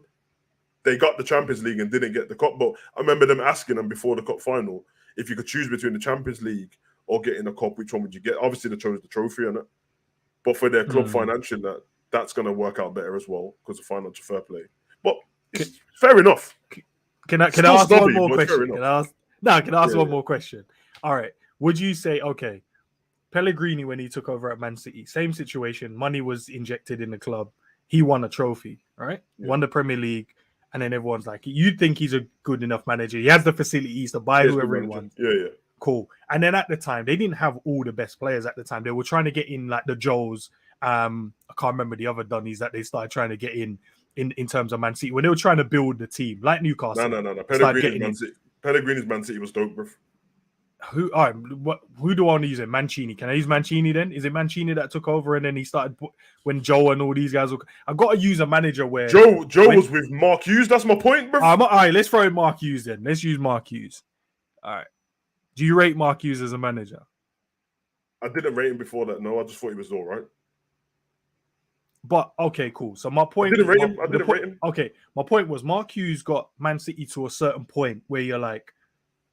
They got the Champions League and didn't get the cup. But I remember them asking them before the cup final if you could choose between the Champions League or getting a cup, which one would you get? Obviously, they chose the trophy on it. But for their club financially, that's going to work out better as well because of financial fair play. But it's fair enough. Can I ask one more question? Can I ask one more question? All right. Would you say, okay, Pellegrini, when he took over at Man City, same situation, money was injected in the club. He won a trophy, right? Yeah. Won the Premier League. And then everyone's like, you think he's a good enough manager. He has the facilities to buy whoever he wants. Yeah. Cool. And then at the time, they didn't have all the best players at the time. They were trying to get in like the Joes. I can't remember the other Dunnies that they started trying to get in terms of Man City. When they were trying to build the team, like Newcastle. No. Pellegrini's Man City was dope, bro. Who do I want to use? Mancini. Can I use Mancini then? Is it Mancini that took over and then he started when Joe and all these guys were... I've got to use a manager where... Joe was with Mark Hughes. That's my point, bro. All right, let's throw in Mark Hughes then. Let's use Mark Hughes. All right. Do you rate Mark Hughes as a manager? I didn't rate him before that. No, I just thought he was all right. But, okay, cool. So my point... I didn't rate him. Okay, my point was Mark Hughes got Man City to a certain point where you're like,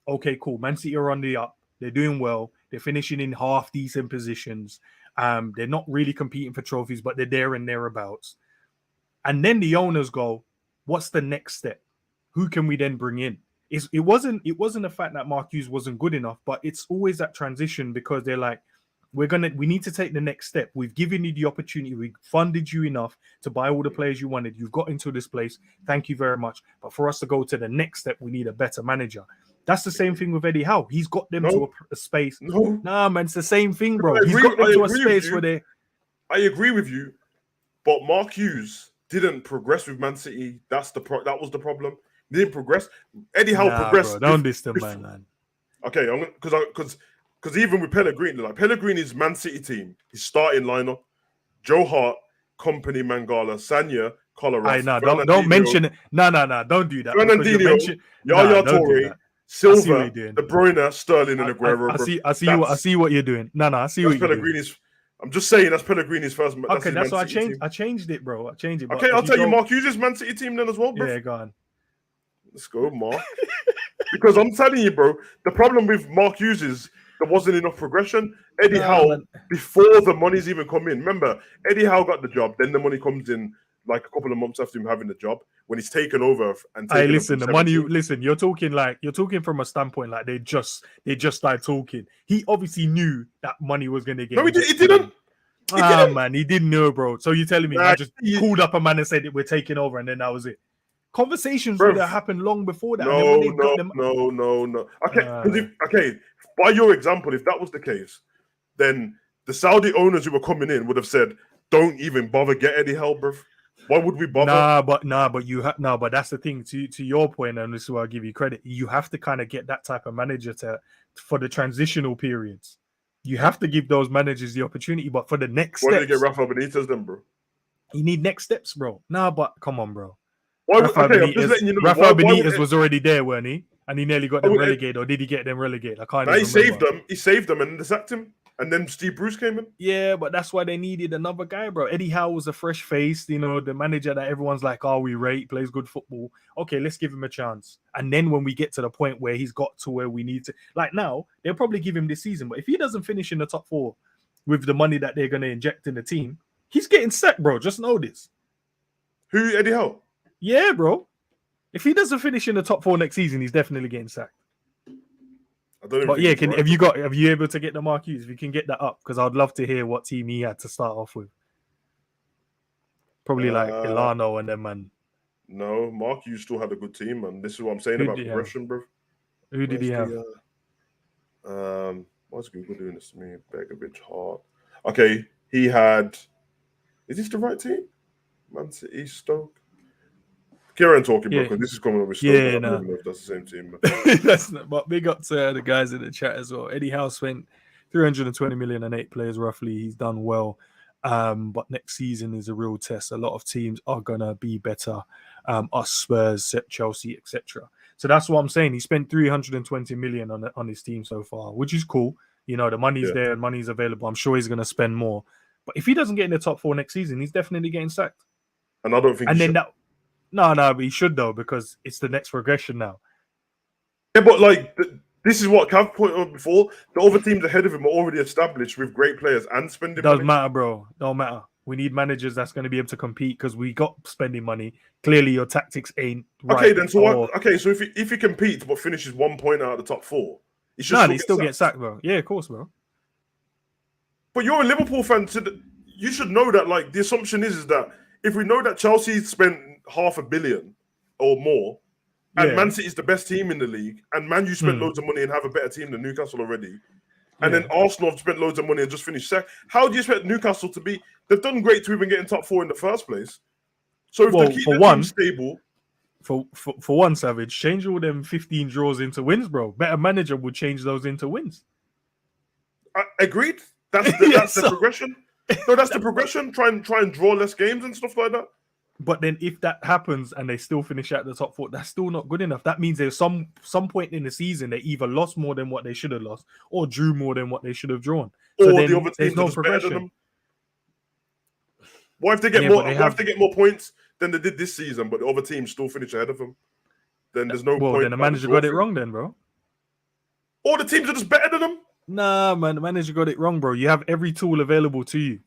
okay, cool. Man City are on the up. They're doing well. They're finishing in half decent positions. They're not really competing for trophies, but they're there and thereabouts. And then the owners go, what's the next step? Who can we then bring in? It wasn't the fact that Mark Hughes wasn't good enough, but it's always that transition because they're like, we need to take the next step. We've given you the opportunity. We funded you enough to buy all the players you wanted. You've got into this place. Thank you very much. But for us to go to the next step, we need a better manager. That's the same thing with Eddie Howe. He's got them to a space. No. Nah, man, it's the same thing, bro. He's got them to a space where they... I agree with you, but Mark Hughes didn't progress with Man City. That was the problem. He didn't progress. Eddie Howe progressed. Bro, don't diss the man. Okay, because even with Pellegrini, like Pellegrini's Man City team, his starting lineup: Joe Hart, Company, Mangala, Sanya, Kolarov. Don't mention it. No, don't do that. Fernandinho, Yaya Toure, Silva, De Bruyne, Sterling, and Aguero. I see what you're doing. I see what you're doing. I'm just saying that's Pellegrini's first. Okay, that's why I changed it, bro. I changed it. Okay, I'll tell you Mark Hughes' Man City team then as well, bro. Yeah, go on. Let's go, Mark. Because I'm telling you, bro, the problem with Mark Hughes is there wasn't enough progression. Eddie Howe, before the money's even come in, remember, Eddie Howe got the job, then the money comes in like a couple of months after him having the job when he's taken over and taken the money. Listen, you're talking from a standpoint like they just started talking. He obviously knew that money was going to get. No, he didn't. Man, he didn't know, bro. So you're telling me I just called up a man and said that we're taking over, and then that was it. Conversations would have happened long before that. No. Okay, by your example, if that was the case, then the Saudi owners who were coming in would have said, "Don't even bother get Eddie Howe, bro. Why would we bother?" But that's the thing. To your point, and this is where I'll give you credit. You have to kind of get that type of manager for the transitional periods. You have to give those managers the opportunity, but for the next steps, why did you get Rafa Benitez then, bro? You need next steps, bro. But come on, bro. Rafa Benitez was already there, weren't he? And he nearly got them relegated, or did he get them relegated? I can't even remember. He saved them and they sacked him. And then Steve Bruce came in. Yeah, but that's why they needed another guy, bro. Eddie Howe was a fresh face, the manager that everyone's like, we rate, plays good football. Okay, let's give him a chance. And then when we get to the point where he's got to where we need to, like now, they'll probably give him this season. But if he doesn't finish in the top 4 with the money that they're going to inject in the team, he's getting sacked, bro. Just know this. Who, Eddie Howe? Yeah, bro. If he doesn't finish in the top 4 next season, he's definitely getting sacked. But yeah, have you able to get the Mark Hughes? If you can get that up, because I'd love to hear what team he had to start off with. Probably like Ilano and them, man. No, Mark Hughes still had a good team, man. This is what I'm saying about progression, bro. Who did he have? What's Google doing this to me? Begovic, Hart. Okay, he had. Is this the right team? Man City, Stoke. Kieran talking, bro, because this is coming up with Stoke. I don't know if that's the same team. That's not, but big up to the guys in the chat as well. Eddie Howe spent 320 million and 8 players roughly. He's done well. But next season is a real test. A lot of teams are gonna be better. Us, Spurs, Chelsea, etc. So that's what I'm saying. He spent 320 million on his team so far, which is cool. The money's there and money's available. I'm sure he's gonna spend more. But if he doesn't get in the top 4 next season, he's definitely getting sacked. And I don't think. No, but he should though, because it's the next progression now. Yeah, but like this is what Cav pointed out before. The other teams ahead of him are already established with great players and spending money. Doesn't matter, bro. Don't matter. We need managers that's going to be able to compete because we got spending money. Clearly, your tactics ain't right. Okay, then so so if he competes but finishes 1 point out of the top 4, he should still get sacked, bro. Yeah, of course, bro. But you're a Liverpool fan, so you should know that. Like the assumption is that if we know that Chelsea spent $500 million or more, and Man City is the best team in the league, and Man U spent loads of money and have a better team than Newcastle already, and then Arsenal have spent loads of money and just finished second. How do you expect Newcastle to be? They've done great to even get in top 4 in the first place. So if they keep the team stable, for one, Savage, change all them 15 draws into wins, bro. Better manager would change those into wins. Agreed. That's the progression. No, that's the progression. Try and draw less games and stuff like that. But then if that happens and they still finish at the top 4, that's still not good enough. That means there's some point in the season they either lost more than what they should have lost or drew more than what they should have drawn. So or the other teams are better than them. What if they get more? What if they get more points than they did this season, but the other teams still finish ahead of them? Then there's no point. Then the manager got it wrong, then, bro. All the teams are just better than them. Nah, man, the manager got it wrong, bro. You have every tool available to you.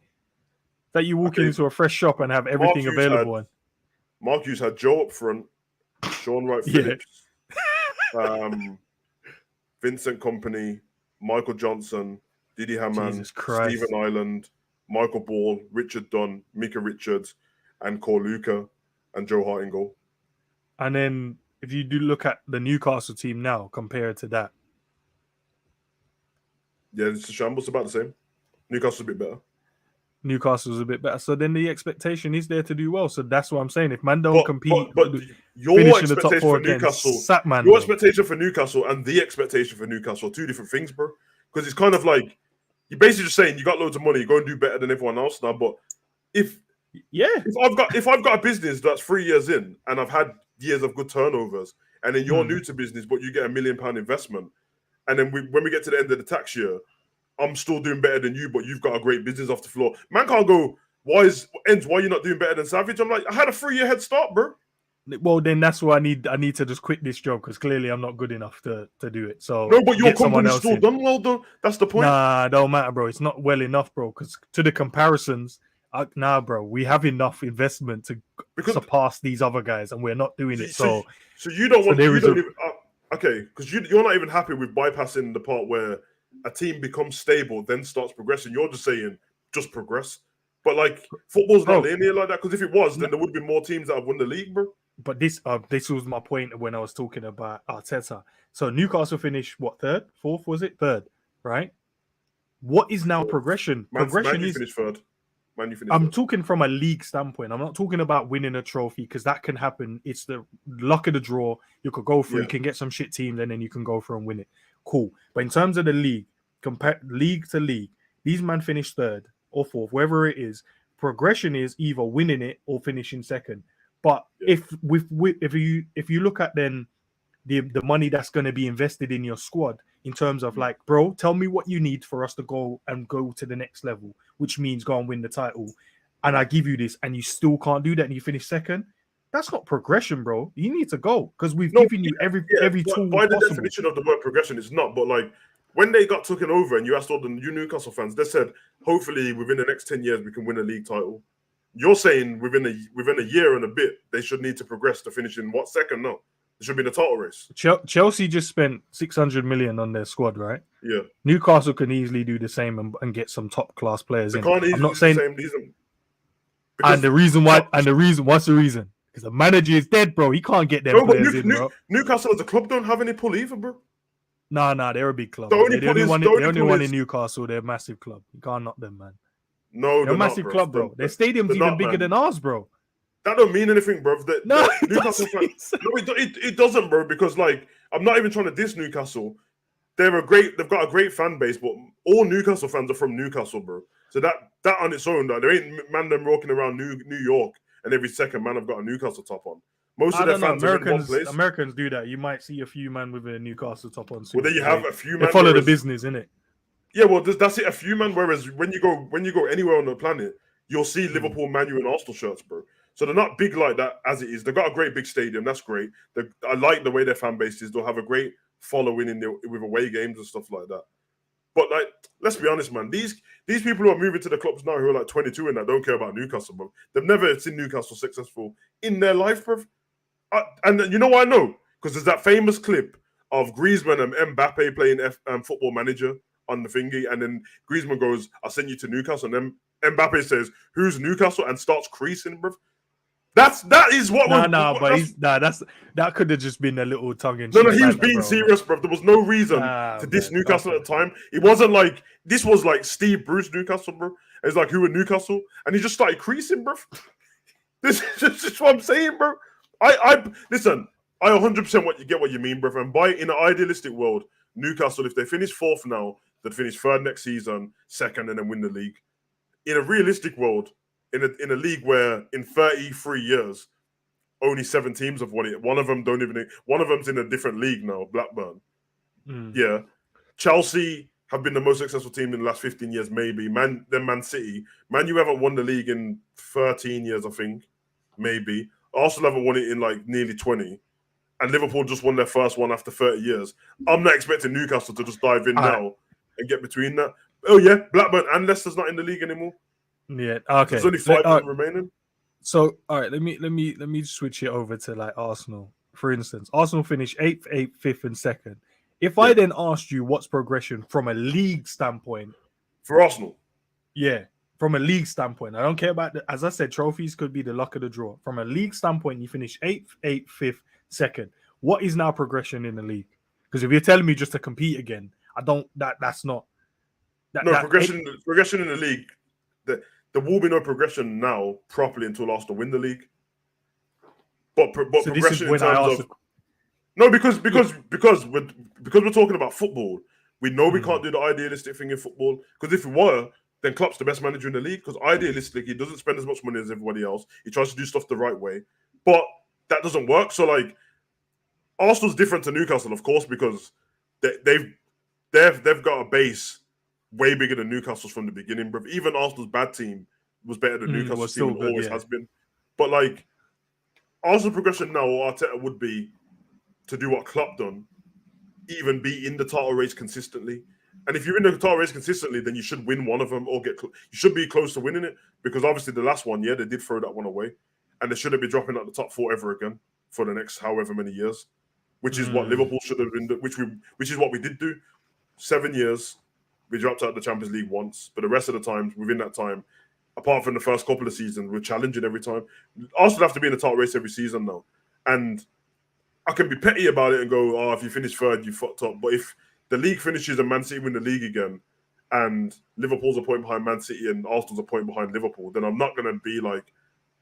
That you walk Okay. into a fresh shop and have everything Hughes available. Mark Hughes had Joe up front, Sean Wright Yeah. Phillips, Vincent Kompany, Michael Johnson, Didi Hamann, Jesus Christ. Stephen Ireland, Michael Ball, Richard Dunn, Mika Richards, and Cole Luca, and Joe Hart in goal. And then if you do look at the Newcastle team now compared to that, Yeah, it's a shambles, about the same. Newcastle's a bit better. Newcastle's a bit better. So then the expectation is there to do well. So that's what I'm saying. If man don't compete, but your finish in the top expectation four for again, Newcastle, sack man. your bro. expectation for Newcastle and the expectation for Newcastle are two different things, bro. Because it's kind of like you're basically just saying you got loads of money, go and do better than everyone else now. But if I've got a business that's 3 years in and I've had years of good turnovers, and then you're new to business, but you get £1 million investment, and then when we get to the end of the tax year, I'm still doing better than you, but you've got a great business off the floor. Man can't go, why are you not doing better than Savage? I'm like, I had a 3-year head start, bro. Well, then that's why I need to just quit this job because clearly I'm not good enough to do it. So No, but your get someone company's else still in. done well, though. That's the point. Nah, don't matter, bro. It's not well enough, bro. Because to the comparisons, bro, we have enough investment to surpass these other guys, and we're not doing it. So you don't want. there You is don't even. Okay, because you're not even happy with bypassing the part where a team becomes stable, then starts progressing. You're just saying just progress. But like football's not linear like that. Because if it was, then there would be more teams that have won the league, bro. But this was my point when I was talking about Arteta. So Newcastle finished what, third, fourth, was it third, right? What is now progression? Progression is finished third. I'm talking from a league standpoint. I'm not talking about winning a trophy because that can happen. It's the luck of the draw. You could go through, you can get some shit teams, and then you can go through and win it. Cool. But in terms of the league, compare league to league, these men finished third or fourth, wherever it is. Progression is either winning it or finishing second. But if you look at then the money that's going to be invested in your squad in terms of like, bro, tell me what you need for us to go to the next level, which means go and win the title, and I give you this, and you still can't do that, and you finish second. That's not progression, bro. You need to go because we've given you every tool by the possible. definition of the word progression, it's not. But like when they got taken over, and you asked all the new Newcastle fans, they said, hopefully within the next 10 years we can win a league title. You're saying within a year and a bit they should need to progress to finish in what, second? No, it should be the title race. Chelsea just spent 600 million on their squad, right? Yeah. Newcastle can easily do the same and get some top class players in. Can't I'm not saying the same reason. What's the reason? Because the manager is dead, bro. He can't get them players in, bro. Newcastle as a club don't have any pull either, bro. Nah, they're a big club. The only one in Newcastle. They're a massive club. You can't knock them, man. No, they're a massive club, bro. Their stadium's even bigger than ours, bro. That don't mean anything, bro. No, Newcastle fans, it doesn't, bro. Because like, I'm not even trying to diss Newcastle. They've got a great fan base, but all Newcastle fans are from Newcastle, bro. So that on its own, there ain't man them walking around New York and every second man have got a Newcastle top on. Most of their fans are in one place. Americans do that. You might see a few man with a Newcastle top on. Well, there you have a few man. They follow the business, innit? Yeah, well, that's it. A few man. Whereas when you go anywhere on the planet, you'll see Liverpool, Man U, and Arsenal shirts, bro. So they're not big like that as it is. They've got a great big stadium. That's great. I like the way their fan base is. They'll have a great following with away games and stuff like that. But like, let's be honest, man. These people who are moving to the clubs now, who are like 22 and that, don't care about Newcastle, bro. They've never seen Newcastle successful in their life, bro. And you know why I know? Because there's that famous clip of Griezmann and Mbappe playing Football Manager on the thingy, and then Griezmann goes, "I'll send you to Newcastle," and then Mbappe says, "Who's Newcastle?" and starts creasing, bro. That is what. That could have just been a little tongue in cheek. No, he was being serious, bro. There was no reason to diss Newcastle at the time. It wasn't like this was like Steve Bruce Newcastle, bro. It's like, who are Newcastle, and he just started creasing, bro. This is just what I'm saying, bro. I listen. I 100% get what you mean, bro. And in an idealistic world, Newcastle, if they finish fourth now, they'd finish third next season, second, and then win the league. In a realistic world, in a league where in 33 years, only 7 teams have won it. One of them's in a different league now, Blackburn. Yeah. Chelsea have been the most successful team in the last 15 years, maybe. Man City. Man, you haven't won the league in 13 years, I think. Maybe. Arsenal haven't won it in like nearly 20. And Liverpool just won their first one after 30 years. I'm not expecting Newcastle to just dive in now and get between that. Oh yeah, Blackburn and Leicester's not in the league anymore. Yeah. Okay. There's only 5 of them remaining. So all right, let me switch it over to like Arsenal. For instance, Arsenal finished 8th, 5th, and 2nd. If I then asked you what's progression from a league standpoint for Arsenal, yeah, from a league standpoint, I don't care about as I said, trophies could be the luck of the draw. From a league standpoint, you finish 8th, 5th, 2nd. What is now progression in the league? Because if you're telling me just to compete again, I don't. That's not. Progression in the league. There will be no progression now properly until Arsenal win the league. But so progression in terms of because we're talking about football, we know we can't do the idealistic thing in football. Because if we were, then Klopp's the best manager in the league. Because idealistically, he doesn't spend as much money as everybody else. He tries to do stuff the right way, but that doesn't work. So like, Arsenal's different to Newcastle, of course, because they've got a base way bigger than Newcastle's from the beginning, bro. Even Arsenal's bad team was better than Newcastle's team and always has been. But like, Arsenal's progression now, or Arteta would be to do what Klopp done, even be in the title race consistently. And if you're in the title race consistently, then you should win one of them or you should be close to winning it, because obviously the last one, they did throw that one away, and they shouldn't be dropping out the top 4 ever again for the next however many years, which is what Liverpool should have been, which is what we did do. 7 years, we dropped out of the Champions League once, but the rest of the time, within that time, apart from the first couple of seasons, we're challenging every time. Arsenal have to be in the title race every season now. And I can be petty about it and go, oh, if you finish 3rd, you fucked up. But if the league finishes and Man City win the league again, and Liverpool's a point behind Man City and Arsenal's a point behind Liverpool, then I'm not going to be like,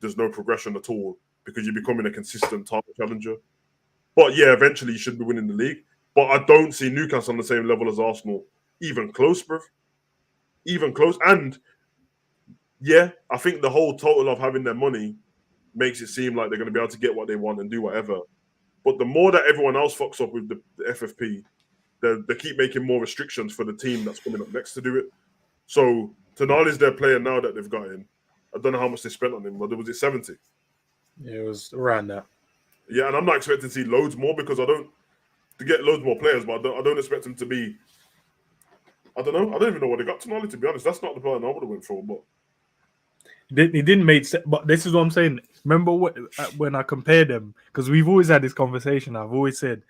there's no progression at all, because you're becoming a consistent title challenger. But yeah, eventually you should be winning the league. But I don't see Newcastle on the same level as Arsenal. Even close, bruv. Even close. And yeah, I think the whole total of having their money makes it seem like they're going to be able to get what they want and do whatever. But the more that everyone else fucks up with the FFP, they keep making more restrictions for the team that's coming up next to do it. So Tonali's their player now that they've got in. I don't know how much they spent on him, but was it 70? Yeah, it was around that. Yeah, and I'm not expecting to see loads more, because to get loads more players, but I don't expect them to be. I don't know. I don't even know what they got Tonali, to be honest. That's not the plan I would have went for, but it didn't make sense. But this is what I'm saying. Remember when I compared them, because we've always had this conversation. I've always said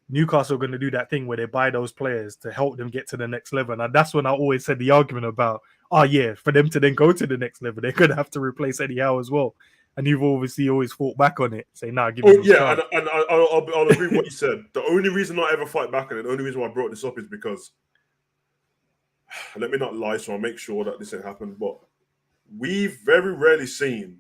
Newcastle are going to do that thing where they buy those players to help them get to the next level. And that's when I always said the argument about, for them to then go to the next level, they're going to have to replace Eddie Howe as well. And you've obviously always fought back on it, say, "Nah, give me." And I'll agree with what you said. The only reason I ever fight back on it, the only reason why I brought this up is because, let me not lie, so I'll make sure that this ain't happened, but we've very rarely seen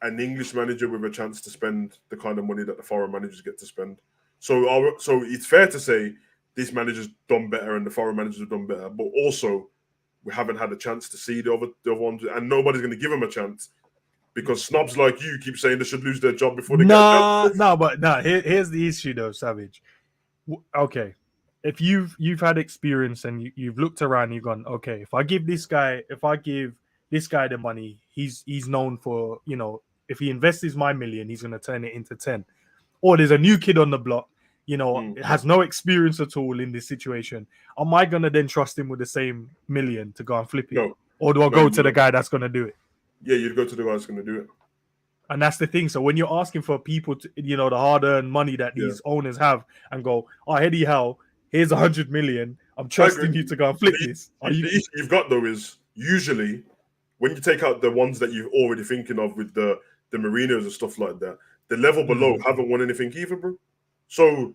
an English manager with a chance to spend the kind of money that the foreign managers get to spend. So it's fair to say this manager's done better and the foreign managers have done better, but also we haven't had a chance to see the other ones, and nobody's going to give them a chance, because snobs like you keep saying they should lose their job before they get a job. Here's the issue though, Savage. Okay, if you've had experience and you've looked around, you've gone, okay, if I give this guy the money, he's known for, if he invests my million, he's going to turn it into 10. Or there's a new kid on the block, has no experience at all in this situation. Am I going to then trust him with the same million to go and flip it? No. Or do I go to the guy that's going to do it? Yeah, you'd go to the guy that's going to do it. And that's the thing. So when you're asking for people to, the hard-earned money that these owners have, and go, Eddie Howe, here's 100 million. I'm trusting you to go and flip this. The issue you've got though is usually when you take out the ones that you're already thinking of with the Marinos and stuff like that, the level below haven't won anything either, bro. So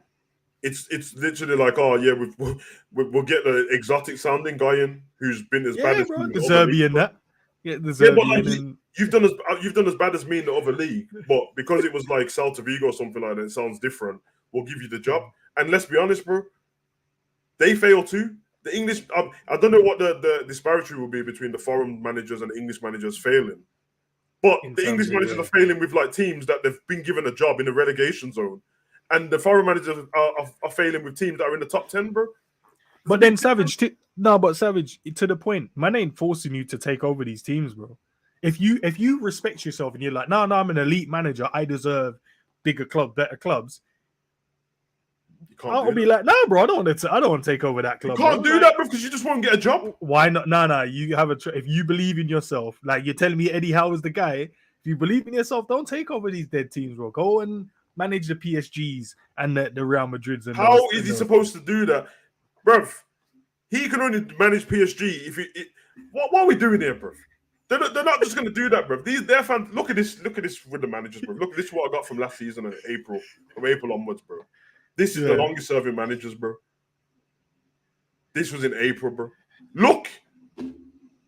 it's literally like, we'll get the exotic sounding guy in who's been as bad as the Serbian that. Yeah, the Serbian. You've done as bad as me in the other league, but because it was like Celta Vigo or something like that, it sounds different. We'll give you the job. And let's be honest, bro, they fail too. The English, I don't know what the disparity will be between the foreign managers and the English managers failing, but the English managers are failing with like teams that they've been given a job in the relegation zone, and the foreign managers are failing with teams that are in the top 10, bro. But then Savage, to the point, man ain't forcing you to take over these teams, bro. If you respect yourself and you're like, no, I'm an elite manager, I deserve bigger club, better clubs. You can't I'll do be that. like, nah, bro, I don't want to take over that You club. can't bro. do that, bro, because you just won't get a job. Why not? Nah. You have if you believe in yourself, like you're telling me Eddie Howe is the guy. If you believe in yourself, don't take over these dead teams, bro. Go and manage the PSGs and the Real Madrids. And How those, is and he those. supposed to do that, bruv? He can only manage PSG if what are we doing here, bruv? They're not just going to do that, bruv. They're fans. Look at this with the managers, bruv. Look, this is what I got from last season in April, from April onwards, bro. This is the longest serving managers, bro. This was in April, bro. Look,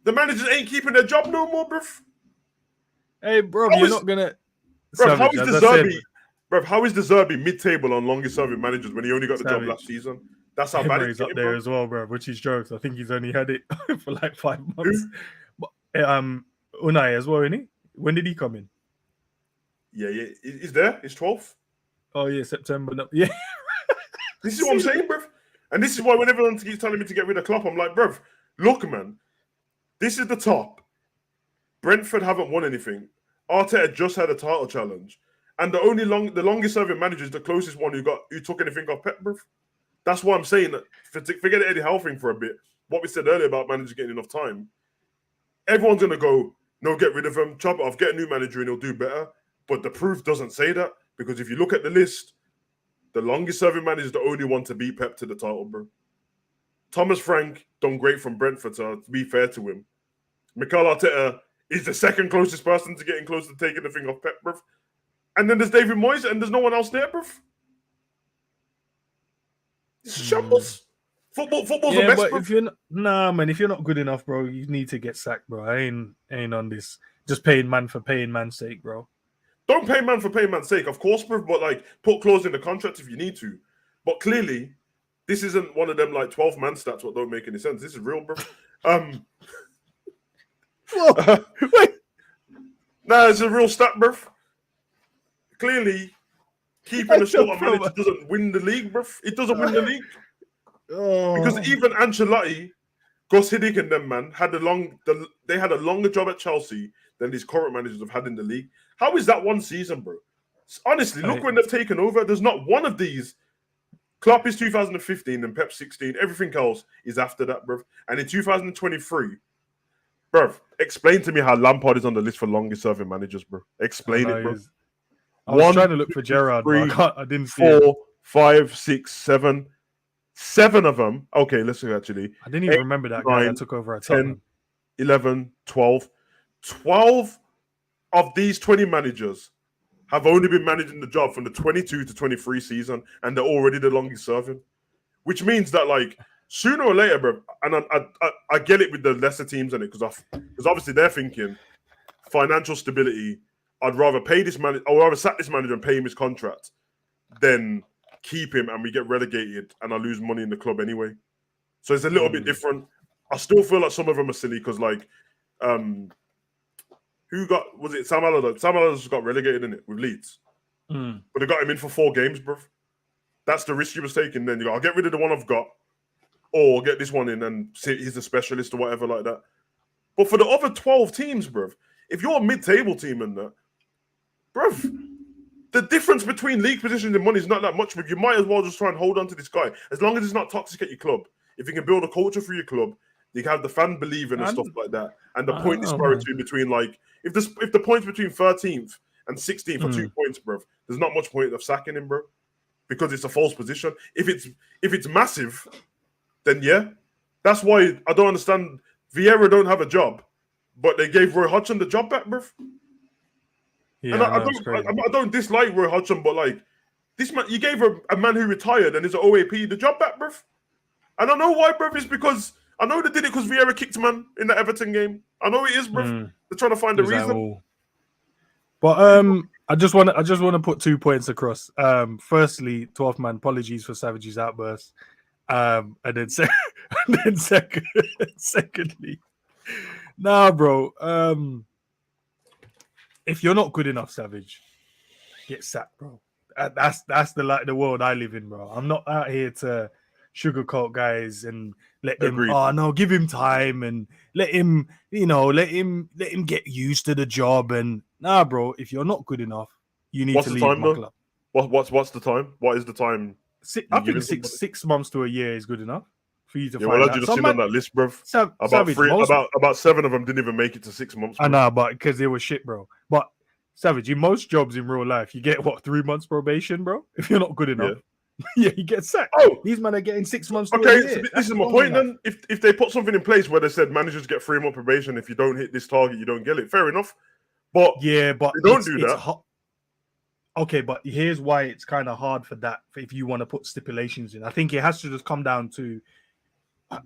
the managers ain't keeping their job no more, bruv. Hey, bro, you're not gonna. Bruv, how Savage, is as the I said, Zerbi? Bruv, how is the Zerbi mid-table on longest serving managers when he only got the job Savage. last season? That's how bad Emery's it's up getting, there bro. as well, bro. Which is jokes. I think he's only had it for like 5 months. But, Unai as well, isn't he? When did he come in? Yeah, he's there. It's 12th. Oh yeah, September. No, yeah. This is what I'm saying, bruv. And this is why when everyone keeps telling me to get rid of Klopp, I'm like, bruv, look, man, this is the top. Brentford haven't won anything. Arteta just had a title challenge. And the longest serving manager is the closest one who took anything off Pep, bruv. That's why I'm saying that. Forget the Eddie Howe thing for a bit. What we said earlier about managers getting enough time. Everyone's going to go, no, get rid of him, chop it off, get a new manager and he'll do better. But the proof doesn't say that. Because if you look at the list, the longest serving manager is the only one to beat Pep to the title, bro. Thomas Frank done great from Brentford, so to be fair to him. Mikel Arteta is the second closest person to getting close to taking the thing off Pep, bro. And then there's David Moyes, and there's no one else there, bro. It's shambles. Football's a mess, but bro. if you're man, if you're not good enough, bro, you need to get sacked, bro. I ain't on this. Just paying man for paying man's sake, bro. Don't pay man for paying man's sake, of course, bro. But like, put clause in the contract if you need to. But clearly, this isn't one of them like 12-man stats. What don't make any sense. This is real, bro. Wait. Nah, it's a real stat, bro. Clearly, keeping a short manager doesn't win the league, bro. It doesn't win the league. Because even Ancelotti, Gus Hiddink and them, man, they had a longer job at Chelsea than these current managers have had in the league. How is that one season, bro? Honestly, look when they've taken over. There's not one of these. Klopp is 2015 and Pep 16. Everything else is after that, bro. And in 2023, bro, explain to me how Lampard is on the list for longest serving managers, bro. Explain it, bro. I was trying to look for Gerrard, but I didn't see 4, 5, 6, 7. 7 of them. Okay, let's see actually. I didn't even remember that guy that took over at 10, 11, 12. 12 of these 20 managers have only been managing the job from the 22 to 23 season, and they're already the longest serving. Which means that, like, sooner or later, bro, and I get it with the lesser teams in it, because obviously they're thinking financial stability. I'd rather pay this manager, I'd rather sack this manager and pay him his contract than keep him and we get relegated and I lose money in the club anyway. So it's a little bit different. I still feel like some of them are silly because, like, was it Sam Allardyce? Sam Allardyce got relegated in it with Leeds. But they got him in for 4 games, bro. That's the risk you was taking. Then you go, I'll get rid of the one I've got, or get this one in and say he's a specialist or whatever like that. But for the other 12 teams, bro, if you're a mid-table team in that, bro, the difference between league positions and money is not that much, but you might as well just try and hold on to this guy. As long as it's not toxic at your club. If you can build a culture for your club, you can have the fan believing and stuff like that. And the point disparity between, like, if the points between 13th and 16th are 2 points, bro, there's not much point of sacking him, bro. Because it's a false position. If it's massive, then yeah. That's why I don't understand. Vieira don't have a job, but they gave Roy Hodgson the job back, bro. Yeah, and I don't dislike Roy Hodgson, but, like, this man, you gave a man who retired and is an OAP the job back, bro. And I know why, bro. It's because I know they did it because Vieira kicked man in the Everton game. I know it is, bro. They're trying to find a reason. But I just want to put 2 points across. Firstly, 12th man, apologies for Savage's outburst. And then secondly, nah, bro. If you're not good enough, Savage, get sacked, bro. That's the world I live in, bro. I'm not out here to sugarcoat guys and let them. Agreed. Oh no, give him time and let him get used to the job. And nah, bro, if you're not good enough, you need to leave my club. What's the time? What is the time I You giving think somebody- 6 months to a year is good enough for you to Yeah, well, find I out. just Some seen on man, that list, bruv. About Savage, most, about 7 of them didn't even make it to 6 months. I Bruv. know, but because they were shit, bro. But Savage, in most jobs in real life, you get what 3 months probation, bro. If you're not good enough, yeah, you get sacked. Oh, These men are getting 6 months to a okay. year. So this That's is my long point. enough. Then, if they put something in place where they said managers get 3 month probation, if you don't hit this target, you don't get it. Fair enough. But Yeah, but they don't do that. Okay, but here's why it's kind of hard for that. If you want to put stipulations in, I think it has to just come down to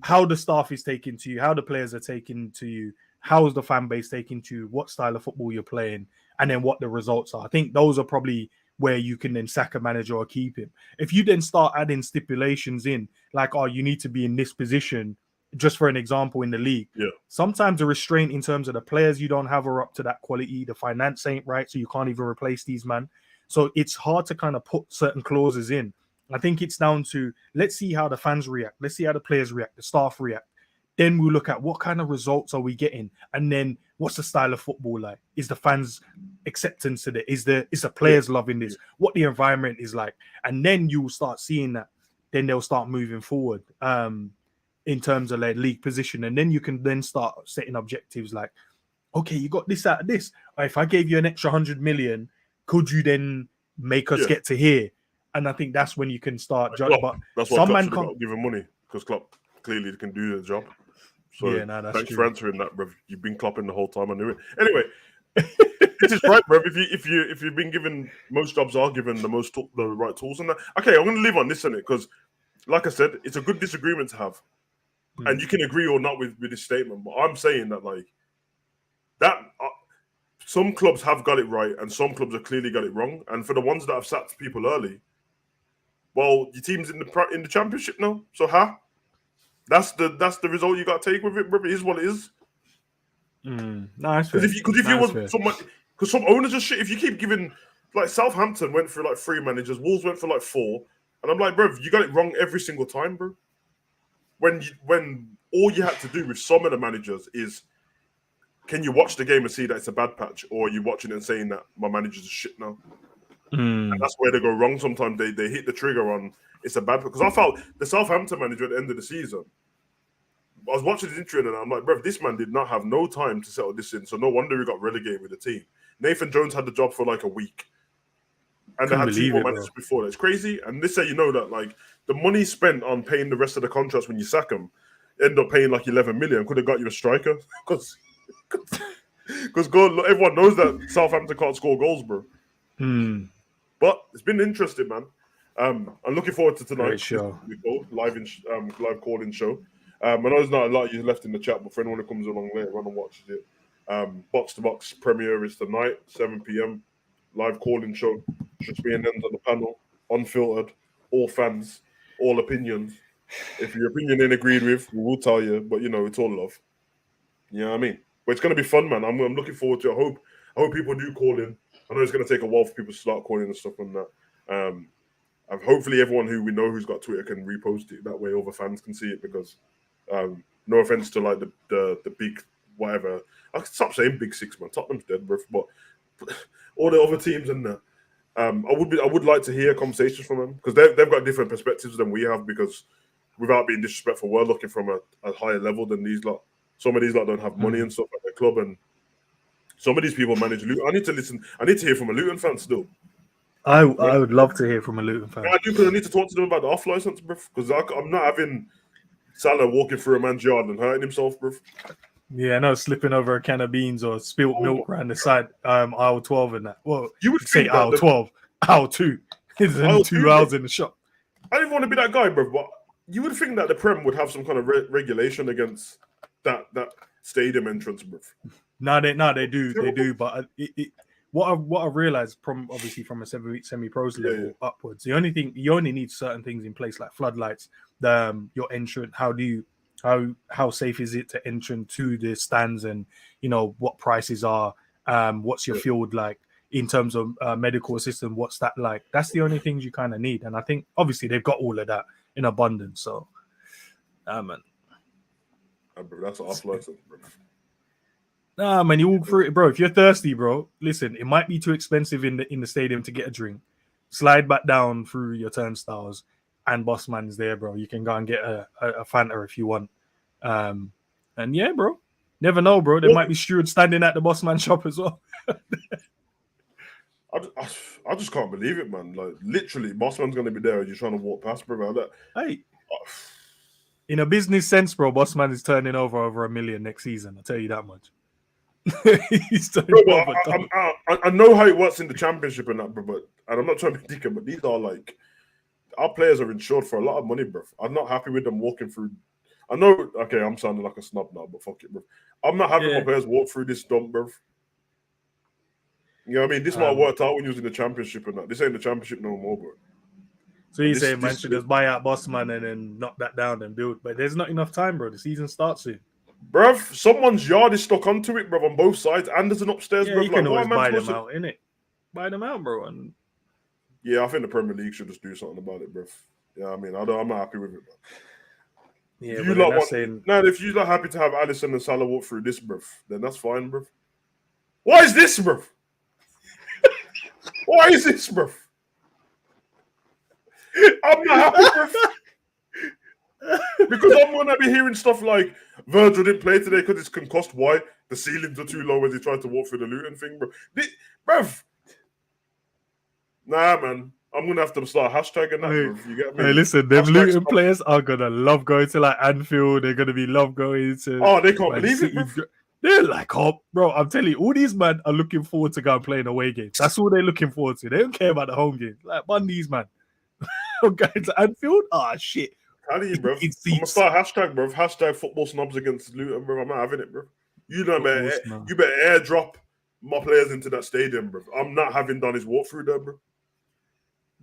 how the staff is taking to you, how the players are taking to you, how's the fan base taking to you, what style of football you're playing, and then what the results are. I think those are probably where you can then sack a manager or keep him. If you then start adding stipulations in, like, oh, you need to be in this position, just for an example, in the league. Yeah. Sometimes the restraint in terms of the players you don't have are up to that quality. The finance ain't right, so you can't even replace these man. So it's hard to kind of put certain clauses in. I think it's down to, let's see how the fans react. Let's see how the players react, the staff react. Then we'll look at what kind of results are we getting, and then what's the style of football like? Is the fans' acceptance to it? Is the players loving this? What the environment is like, and then you will start seeing that. Then they'll start moving forward in terms of their league position, and then you can then start setting objectives like, okay, you got this out of this. If I gave you an extra 100 million, could you then make us get to here? And I think that's when you can start judging. But that's why some Klopp man should have can't got given money, because Klopp clearly can do the job. So Yeah, no, that's thanks true. for answering that, bruv. You've been clapping the whole time. I knew it. Anyway, this is right, bruv. If you've been given, most jobs are given the right tools and that. Okay, I'm going to leave on this on it because, like I said, it's a good disagreement to have, and you can agree or not with this statement. But I'm saying that some clubs have got it right, and some clubs have clearly got it wrong. And for the ones that have sacked people early, well, your team's in the championship now, so that's the result you got to take with it, bro. It is what it is. Nice. Because if you was someone, because some owners are shit. If you keep giving, like Southampton went through like 3 managers, Wolves went for like 4, and I'm like, bro, you got it wrong every single time, bro. When all you had to do with some of the managers is, can you watch the game and see that it's a bad patch, or are you watching it and saying that my manager's a shit now? And that's where they go wrong. Sometimes they hit the trigger on it's a bad, because I felt the Southampton manager at the end of the season, I was watching his interview and I'm like, bro, this man did not have no time to settle this in, so no wonder he got relegated with the team. Nathan Jones had the job for like a week, and they had 2 more managers before that. It's crazy. And this say, you know, that like the money spent on paying the rest of the contracts when you sack them, end up paying like 11 million, could have got you a striker, because everyone knows that Southampton can't score goals, bro. But it's been interesting, man. I'm looking forward to tonight's show. Live call-in show. I know there's not a lot of you left in the chat, but for anyone who comes along later on and watches it, Box to Box premiere is tonight, 7 p.m. Live call-in show. Just me and them on the panel, unfiltered, all fans, all opinions. If your opinion ain't agreed with, we will tell you, but you know, it's all love. You know what I mean? But it's gonna be fun, man. I'm looking forward to it. I hope people do call in. I know it's gonna take a while for people to start calling and stuff and that. And hopefully everyone who we know who's got Twitter can repost it. That way other fans can see it, because no offense to like the big whatever. I can stop saying big 6, man. Tottenham's dead, bro. But all the other teams and that. I would like to hear conversations from them, because they've got different perspectives than we have, because without being disrespectful, we're looking from a higher level than these lot. Some of these lot don't have money and stuff at their club, and some of these people manage Luton. I need to hear from a Luton fan still. I would love to hear from a Luton fan. Yeah, I do, because I need to talk to them about the off license, bro. Because I'm not having Salah walking through a man's yard and hurting himself, bro. Yeah, no, slipping over a can of beans or spilt milk around the side, aisle 12 and that. Well, you would say aisle 12, aisle 2. There's only 2 aisles in the shop. I didn't want to be that guy, bro, but you would think that the Prem would have some kind of regulation against that stadium entrance, bro. No, they do. But what I realized from obviously from a semi-pros level upwards, the only thing you only need certain things in place, like floodlights, your entrance. How safe is it to enter to the stands, and you know what prices are, what's your field like in terms of medical assistance, what's that like? That's the only things you kind of need, and I think obviously they've got all of that in abundance. So, man. That's off license, bro. Nah, man, you walk through it, bro. If you're thirsty, bro, listen, it might be too expensive in the stadium to get a drink. Slide back down through your turnstiles, and Bossman's there, bro. You can go and get a Fanta if you want. And yeah, bro. Never know, bro. There might be stewards standing at the Bossman shop as well. I just can't believe it, man. Like, literally, Bossman's going to be there and you're trying to walk past, bro. Like, Hey, in a business sense, bro, Bossman is turning over $1 million next season. I'll tell you that much. He's turning bro, over. I know how it works in the championship and that, bro, and I'm not trying to be dickhead, but these are like, our players are insured for a lot of money, bro. I'm not happy with them walking through. I know, okay, I'm sounding like a snob now, but fuck it, bro. I'm not having my players walk through this dump, bro. You know what I mean? This might have worked out when you was in the championship and that. This ain't the championship no more, bro. So you're saying man should just buy out Bossman and then knock that down and build. But there's not enough time, bro. The season starts soon. Bruv, someone's yard is stuck onto it, bruv, on both sides. And there's an upstairs, bruv. You can always buy them out, innit? Buy them out, bro. And yeah, I think the Premier League should just do something about it, bruv. Yeah, I mean, I'm not happy with it, bro. Yeah, if you're not happy to have Alisson and Salah walk through this, bruv, then that's fine, bruv. Why is this, bruv? Why is this, bruv? I'm not happy, bruv. Because I'm going to be hearing stuff like Virgil didn't play today because it's concussed. Why? The ceilings are too low as he tried to walk through the Luton thing, bro. Bruv. Nah, man. I'm going to have to start hashtagging that, bro. You get me? Hey, listen, them Luton players are going to love going to like Anfield. They're going to be love going to... Oh, they can't believe it, bro. They're like, oh, bro, I'm telling you, all these men are looking forward to go and play in away games. That's all they're looking forward to. They don't care about the home games. Like, Bundy's, man. I'm going to Anfield? Ah, shit. How do you, bro? I'm going to start hashtag, bro. Hashtag football snobs against Luton, bro. I'm not having it, bro. You know, man. You better airdrop my players into that stadium, bro. I'm not having done his walkthrough there, bro.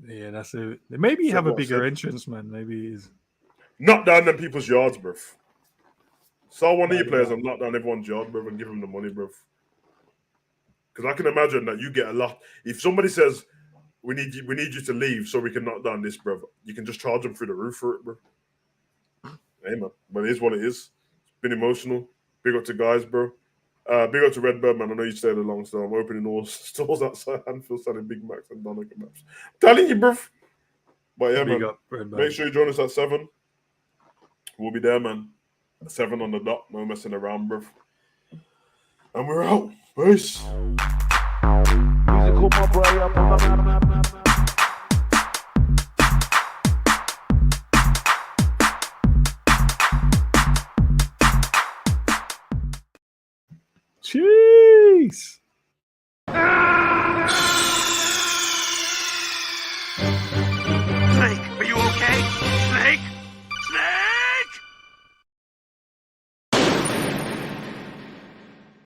Yeah, that's it. Maybe have a bigger entrance, man. Maybe he's knock down them people's yards, bro. Sell one of your players and knock down everyone's yard, bro, and give them the money, bro. Because I can imagine that you get a lot. If somebody says, we need you to leave so we can knock down this, bro, you can just charge them through the roof for it, bro. Hey, man. But it is what it is. It's been emotional. Big up to guys, bro. Big up to Redbird, man. I know you stayed along, so I'm opening all stores outside Anfield selling Big Macs and Doner kebabs. I'm telling you, bro. But yeah, big man. up, Make sure you join us at 7. We'll be there, man. 7 on the dot, no messing around, bro. And we're out. Peace. Musical, my boy, up on the Jeez.